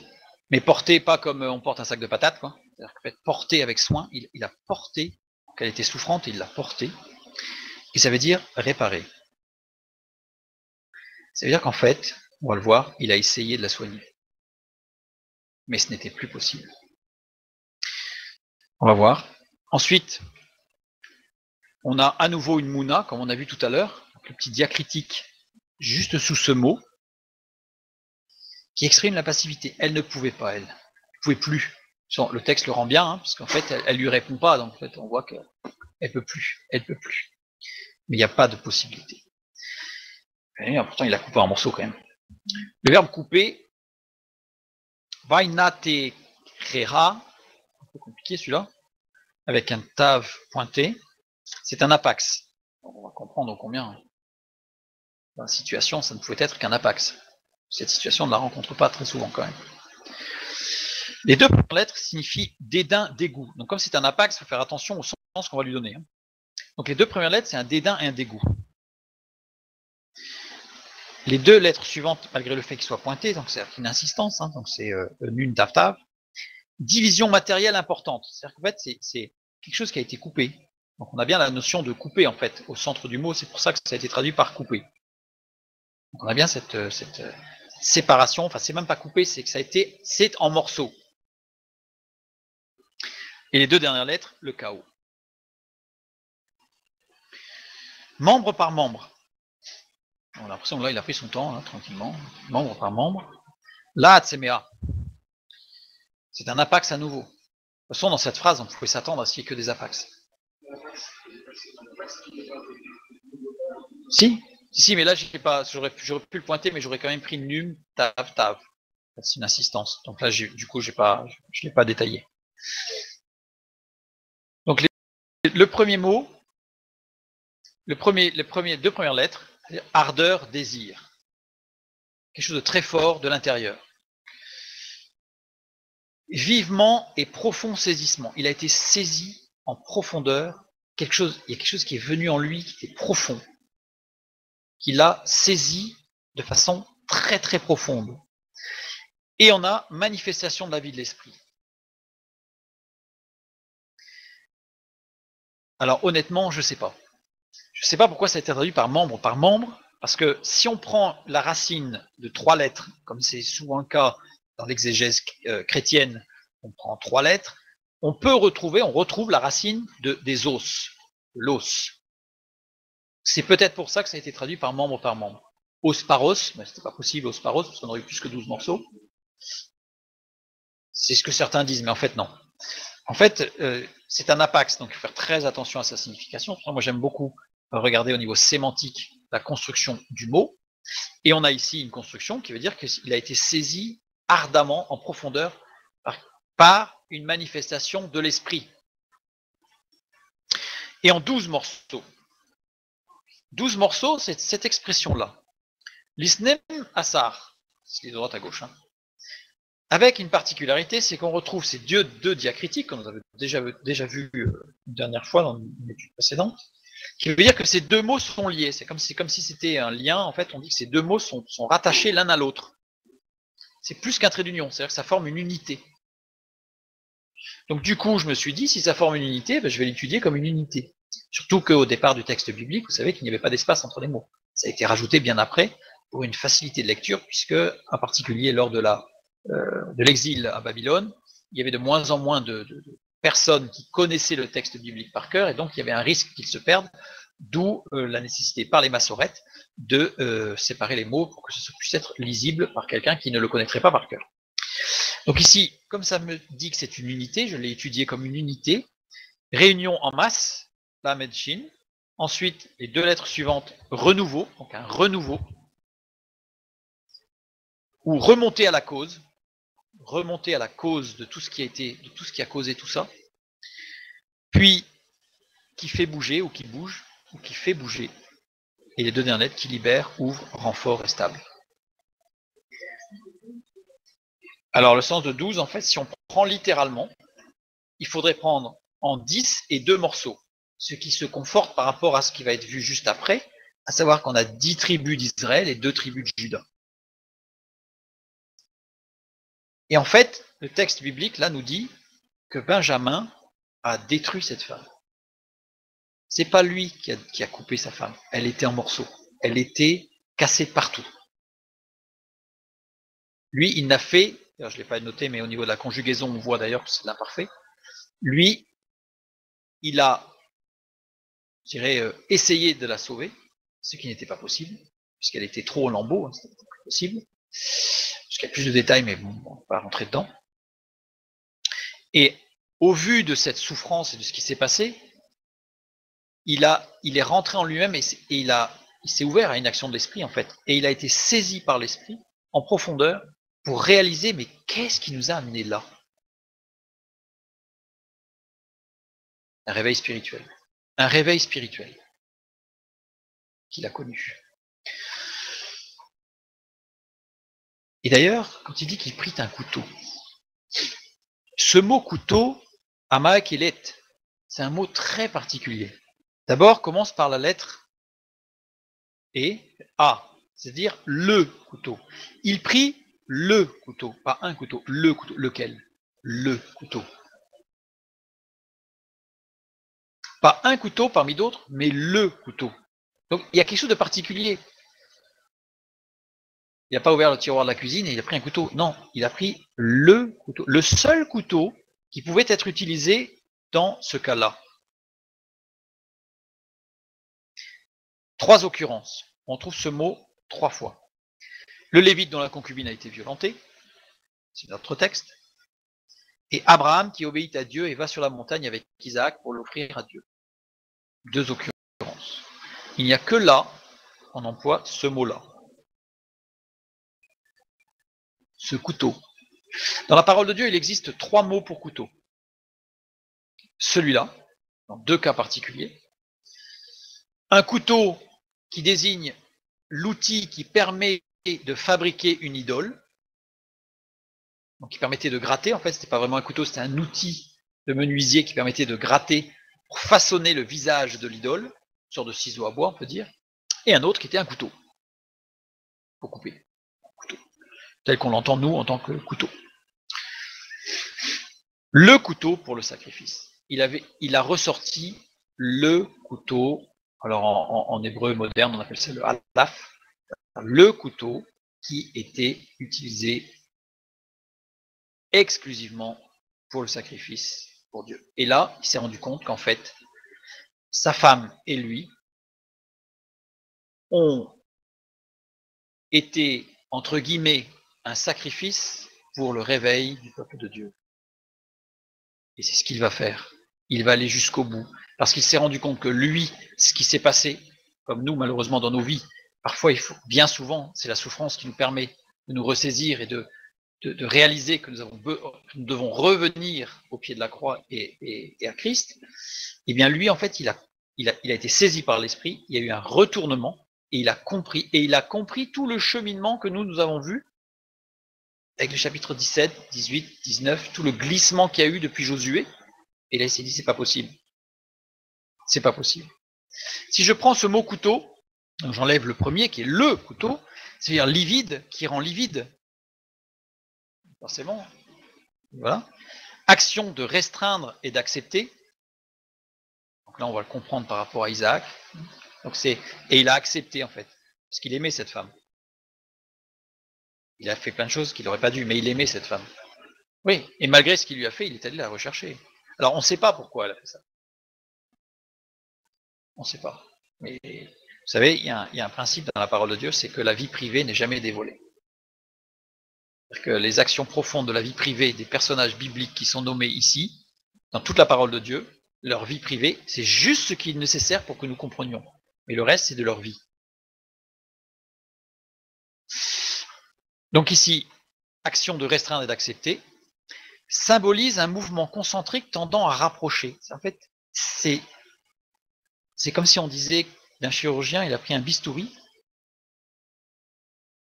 mais porter pas comme on porte un sac de patates, quoi. C'est-à-dire qu'en fait, porter avec soin. Il a porté, qu'elle était souffrante, il l'a portée. Et ça veut dire réparer. Ça veut dire qu'en fait, on va le voir, il a essayé de la soigner. Mais ce n'était plus possible. On va voir. Ensuite, on a à nouveau une mouna, comme on a vu tout à l'heure, le petit diacritique juste sous ce mot, qui exprime la passivité. Elle ne pouvait pas, elle. Elle ne pouvait plus. Le texte le rend bien, hein, parce qu'en fait, elle lui répond pas, donc en fait, on voit qu'elle peut plus. Elle peut plus. Mais il n'y a pas de possibilité. Et pourtant, il a coupé en morceaux quand même. Le verbe couper, vainate rera, un peu compliqué celui-là, avec un tav pointé, c'est un apax. On va comprendre combien dans la situation, ça ne pouvait être qu'un apax. Cette situation, on ne la rencontre pas très souvent quand même. Les deux premières lettres signifient dédain, dégoût. Donc comme c'est un apax, il faut faire attention au sens qu'on va lui donner. Donc les deux premières lettres, c'est un dédain et un dégoût. Les deux lettres suivantes, malgré le fait qu'ils soient pointés, donc c'est une insistance, hein, donc c'est nun tav tav, division matérielle importante. C'est-à-dire qu'en fait, c'est quelque chose qui a été coupé. Donc on a bien la notion de couper en fait au centre du mot, c'est pour ça que ça a été traduit par couper. Donc on a bien cette séparation, enfin c'est même pas coupé, c'est que c'est en morceaux. Et les deux dernières lettres, le chaos. Membre par membre. On a l'impression que là il a pris son temps, hein, tranquillement. Membre par membre. Là, tsemea. C'est un apax à nouveau. De toute façon, dans cette phrase, on pouvait s'attendre à ce qu'il n'y ait que des apax. Si, mais là, j'aurais pu le pointer, mais j'aurais quand même pris num, tav, tav. C'est une insistance. Donc là, du coup, je ne l'ai pas détaillé. Donc le premier mot, les deux premières lettres, c'est-à-dire ardeur, désir. Quelque chose de très fort de l'intérieur. Vivement et profond saisissement. Il a été saisi en profondeur. Il y a quelque chose qui est venu en lui, qui est profond, qu'il a saisi de façon très très profonde. Et on a manifestation de la vie de l'esprit. Alors honnêtement, je ne sais pas. Je ne sais pas pourquoi ça a été traduit par membre, parce que si on prend la racine de 3 lettres, comme c'est souvent le cas dans l'exégèse chrétienne, on prend 3 lettres, on retrouve la racine des os, l'os. C'est peut-être pour ça que ça a été traduit par membre. Os par os, mais c'était pas possible, os par os, parce qu'on aurait eu plus que 12 morceaux. C'est ce que certains disent, mais en fait, non. En fait, c'est un apax, donc il faut faire très attention à sa signification. Moi, j'aime beaucoup regarder au niveau sémantique la construction du mot. Et on a ici une construction qui veut dire qu'il a été saisi ardemment, en profondeur, par une manifestation de l'esprit. Et en 12 morceaux. 12 morceaux, c'est cette expression-là. L'isnem asar, c'est de droite à gauche, hein. Avec une particularité, c'est qu'on retrouve ces deux diacritiques, qu'on avait déjà vu une dernière fois dans une étude précédente, qui veut dire que ces deux mots sont liés. C'est comme si c'était un lien. En fait, on dit que ces deux mots sont rattachés l'un à l'autre. C'est plus qu'un trait d'union, c'est-à-dire que ça forme une unité. Donc du coup, je me suis dit, si ça forme une unité, je vais l'étudier comme une unité. Surtout qu'au départ du texte biblique, vous savez qu'il n'y avait pas d'espace entre les mots. Ça a été rajouté bien après pour une facilité de lecture, puisque, en particulier lors de l'exil à Babylone, il y avait de moins en moins de personnes qui connaissaient le texte biblique par cœur, et donc il y avait un risque qu'ils se perdent, d'où la nécessité par les massorètes de séparer les mots pour que ce puisse être lisible par quelqu'un qui ne le connaîtrait pas par cœur. Donc ici, comme ça me dit que c'est une unité, je l'ai étudié comme une unité, réunion en masse, la Medshin, ensuite les deux lettres suivantes, renouveau, donc un renouveau, ou remonter à la cause de tout ce qui a causé tout ça, puis qui fait bouger, ou qui bouge, ou qui fait bouger, et les deux dernières lettres qui libère, ouvre, renfort et stable. Alors le sens de 12, en fait, si on prend littéralement, il faudrait prendre en 10 et 2 morceaux, ce qui se conforte par rapport à ce qui va être vu juste après, à savoir qu'on a 10 tribus d'Israël et 2 tribus de Juda. Et en fait, le texte biblique, là, nous dit que Benjamin a détruit cette femme. C'est pas lui qui a coupé sa femme. Elle était en morceaux. Elle était cassée partout. Lui, il n'a fait, je ne l'ai pas noté, mais au niveau de la conjugaison, on voit d'ailleurs que c'est l'imparfait. Lui, il a, je dirais, essayé de la sauver, ce qui n'était pas possible, puisqu'elle était trop en lambeaux, hein, c'était plus possible. Parce qu'il y a plus de détails, mais bon, on va pas rentrer dedans. Et au vu de cette souffrance et de ce qui s'est passé, il est rentré en lui-même et il s'est ouvert à une action de l'esprit, en fait. Et il a été saisi par l'esprit, en profondeur, pour réaliser, mais qu'est-ce qui nous a amenés là? Un réveil spirituel. Un réveil spirituel qu'il a connu. Et d'ailleurs, quand il dit qu'il prit un couteau, ce mot couteau, amakelet, c'est un mot très particulier. D'abord, commence par la lettre E, A, c'est-à-dire le couteau. Il prit le couteau, pas un couteau, le couteau. Lequel? Le couteau. Pas un couteau parmi d'autres, mais le couteau. Donc il y a quelque chose de particulier. Il n'a pas ouvert le tiroir de la cuisine et il a pris un couteau. Non, il a pris le couteau. Le seul couteau qui pouvait être utilisé dans ce cas-là. 3 occurrences. On trouve ce mot 3 fois. Le Lévite dont la concubine a été violentée, c'est notre texte. Et Abraham qui obéit à Dieu et va sur la montagne avec Isaac pour l'offrir à Dieu. 2 occurrences. Il n'y a que là, on emploie ce mot-là. Ce couteau. Dans la parole de Dieu, il existe 3 mots pour couteau. Celui-là, dans 2 cas particuliers. Un couteau qui désigne l'outil qui permet de fabriquer une idole, donc qui permettait de gratter, en fait, c'était pas vraiment un couteau, c'était un outil de menuisier qui permettait de gratter pour façonner le visage de l'idole, une sorte de ciseau à bois, on peut dire, et un autre qui était un couteau, pour couper, couteau, tel qu'on l'entend nous en tant que couteau. Le couteau pour le sacrifice. Il a ressorti le couteau, alors en hébreu moderne, on appelle ça le halaf, le couteau qui était utilisé exclusivement pour le sacrifice pour Dieu. Et là, il s'est rendu compte qu'en fait, sa femme et lui ont été, entre guillemets, un sacrifice pour le réveil du peuple de Dieu. Et c'est ce qu'il va faire. Il va aller jusqu'au bout. Parce qu'il s'est rendu compte que lui, ce qui s'est passé, comme nous, malheureusement, dans nos vies, parfois, bien souvent, c'est la souffrance qui nous permet de nous ressaisir et de réaliser que nous devons revenir au pied de la croix et à Christ. Et bien lui, en fait, il a été saisi par l'Esprit, il y a eu un retournement, et il a compris tout le cheminement que nous avons vu, avec le chapitre 17, 18, 19, tout le glissement qu'il y a eu depuis Josué, et là il s'est dit, c'est pas possible. C'est pas possible. Si je prends ce mot couteau, j'enlève le premier qui est le couteau, c'est-à-dire livide, qui rend livide. Forcément. Voilà. Action de restreindre et d'accepter. Donc là, on va le comprendre par rapport à Isaac. Donc et il a accepté, en fait, parce qu'il aimait cette femme. Il a fait plein de choses qu'il n'aurait pas dû, mais il aimait cette femme. Oui, et malgré ce qu'il lui a fait, il est allé la rechercher. Alors, on ne sait pas pourquoi elle a fait ça. On ne sait pas. Mais vous savez, il y a un principe dans la parole de Dieu, c'est que la vie privée n'est jamais dévoilée. C'est-à-dire que les actions profondes de la vie privée des personnages bibliques qui sont nommés ici, dans toute la parole de Dieu, leur vie privée, c'est juste ce qui est nécessaire pour que nous comprenions. Mais le reste, c'est de leur vie. Donc ici, action de restreindre et d'accepter, symbolise un mouvement concentrique tendant à rapprocher. En fait, c'est comme si on disait d'un chirurgien, il a pris un bistouri.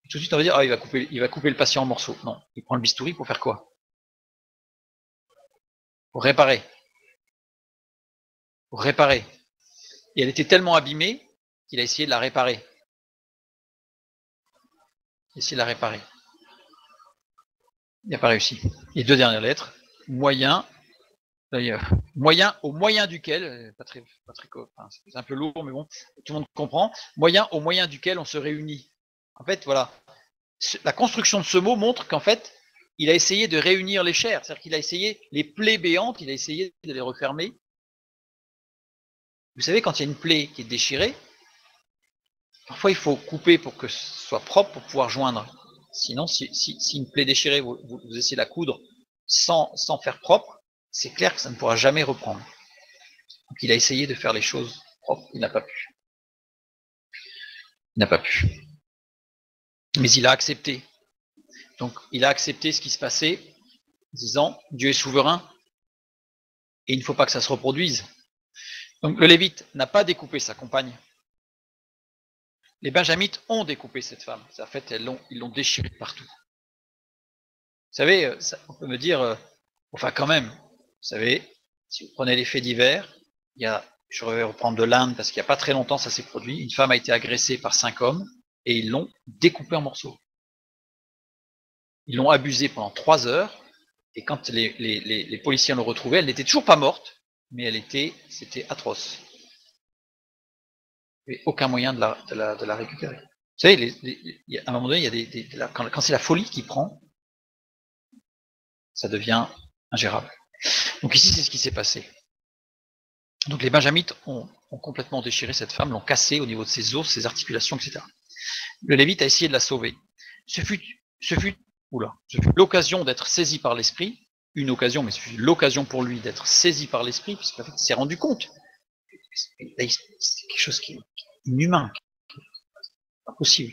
Et tout de suite, on va dire, il va couper le patient en morceaux. Non, il prend le bistouri pour faire quoi? Pour réparer. Pour réparer. Et elle était tellement abîmée qu'il a essayé de la réparer. Essayer de la réparer. Il n'a pas réussi. Les 2 dernières lettres, moyen, au moyen duquel, enfin, c'est un peu lourd, mais bon, tout le monde comprend, au moyen duquel on se réunit. En fait, voilà, la construction de ce mot montre qu'en fait, il a essayé de réunir les chairs, c'est-à-dire qu'il a essayé les plaies béantes, il a essayé de les refermer. Vous savez, quand il y a une plaie qui est déchirée, parfois il faut couper pour que ce soit propre pour pouvoir joindre. Sinon, si une plaie déchirée, vous essayez de la coudre sans faire propre, c'est clair que ça ne pourra jamais reprendre. Donc il a essayé de faire les choses propres, il n'a pas pu. Il n'a pas pu. Mais il a accepté. Donc il a accepté ce qui se passait, en disant Dieu est souverain et il ne faut pas que ça se reproduise. Donc le Lévite n'a pas découpé sa compagne. Les Benjamites ont découpé cette femme. En fait, ils l'ont déchirée partout. Vous savez, on peut me dire, enfin quand même, vous savez, si vous prenez les faits divers, je vais reprendre de l'Inde parce qu'il n'y a pas très longtemps ça s'est produit, une femme a été agressée par 5 hommes et ils l'ont découpée en morceaux. Ils l'ont abusée pendant 3 heures et quand les policiers l'ont retrouvée, elle n'était toujours pas morte, mais c'était atroce. Il n'y avait aucun moyen de la récupérer. Vous savez, à un moment donné, quand c'est la folie qui prend, ça devient ingérable. Donc ici, c'est ce qui s'est passé. Donc les Benjamites ont complètement déchiré cette femme, l'ont cassée au niveau de ses os, ses articulations, etc. Le Lévite a essayé de la sauver. Ce fut l'occasion d'être saisi par l'esprit, une occasion, mais ce fut l'occasion pour lui d'être saisi par l'esprit, puisqu'en fait, il s'est rendu compte. C'est quelque chose qui est inhumain, qui n'est pas possible.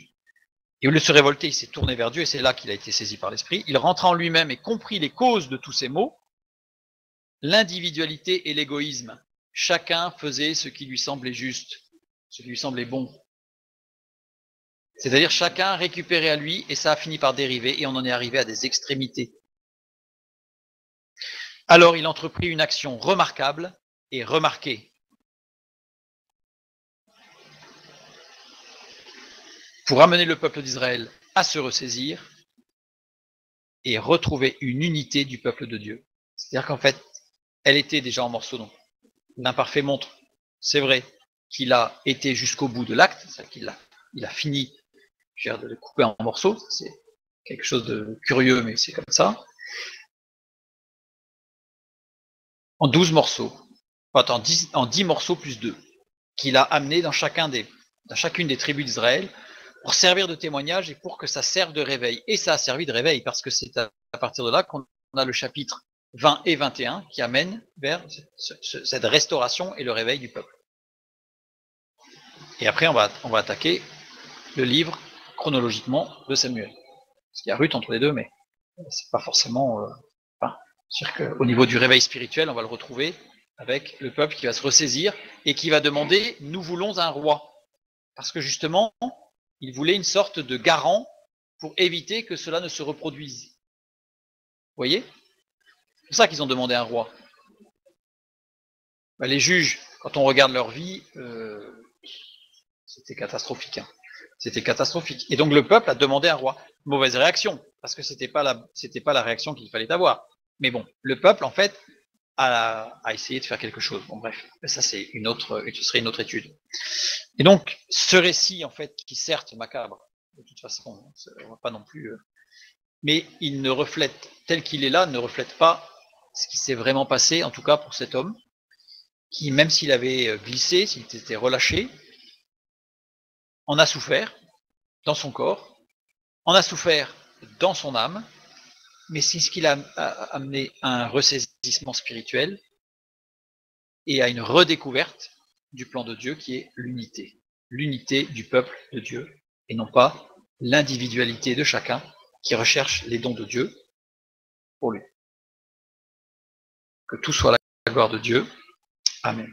Et au lieu de se révolter, il s'est tourné vers Dieu, et c'est là qu'il a été saisi par l'esprit. Il rentra en lui-même et comprit les causes de tous ces maux, l'individualité et l'égoïsme. Chacun faisait ce qui lui semblait juste, ce qui lui semblait bon. C'est-à-dire chacun récupérait à lui, et ça a fini par dériver, et on en est arrivé à des extrémités. Alors il entreprit une action remarquable et remarquée. Pour amener le peuple d'Israël à se ressaisir et retrouver une unité du peuple de Dieu. C'est-à-dire qu'en fait, elle était déjà en morceaux. Donc, l'imparfait montre, c'est vrai, qu'il a été jusqu'au bout de l'acte, c'est-à-dire qu'il a fini de le couper en morceaux, c'est quelque chose de curieux, mais c'est comme ça. En 12 morceaux, en 10 morceaux plus 2, qu'il a amené dans chacune des tribus d'Israël pour servir de témoignage et pour que ça serve de réveil. Et ça a servi de réveil, parce que c'est à partir de là qu'on a le chapitre 20 et 21 qui amène vers cette restauration et le réveil du peuple. Et après, on va attaquer le livre chronologiquement de Samuel. Parce qu'il y a Ruth entre les deux, mais c'est pas forcément... c'est-à-dire qu'au niveau du réveil spirituel, on va le retrouver avec le peuple qui va se ressaisir et qui va demander « Nous voulons un roi ». Parce que justement, il voulait une sorte de garant pour éviter que cela ne se reproduise. Vous voyez ? C'est pour ça qu'ils ont demandé un roi. Les juges, quand on regarde leur vie, c'était catastrophique. C'était catastrophique. Et donc le peuple a demandé un roi. Mauvaise réaction, parce que c'était pas la réaction qu'il fallait avoir. Mais bon, le peuple, en fait, a essayé de faire quelque chose. Bon, bref, ça ce serait une autre étude. Et donc, ce récit, en fait, qui certes macabre, de toute façon, on va pas non plus... mais il ne reflète, tel qu'il est là, ne reflète pas ce qui s'est vraiment passé, en tout cas pour cet homme, qui, même s'il avait glissé, s'il était relâché, en a souffert dans son corps, en a souffert dans son âme, mais c'est ce qui l'a amené à un ressaisissement spirituel et à une redécouverte du plan de Dieu qui est l'unité du peuple de Dieu, et non pas l'individualité de chacun qui recherche les dons de Dieu pour lui. Que tout soit la gloire de Dieu. Amen.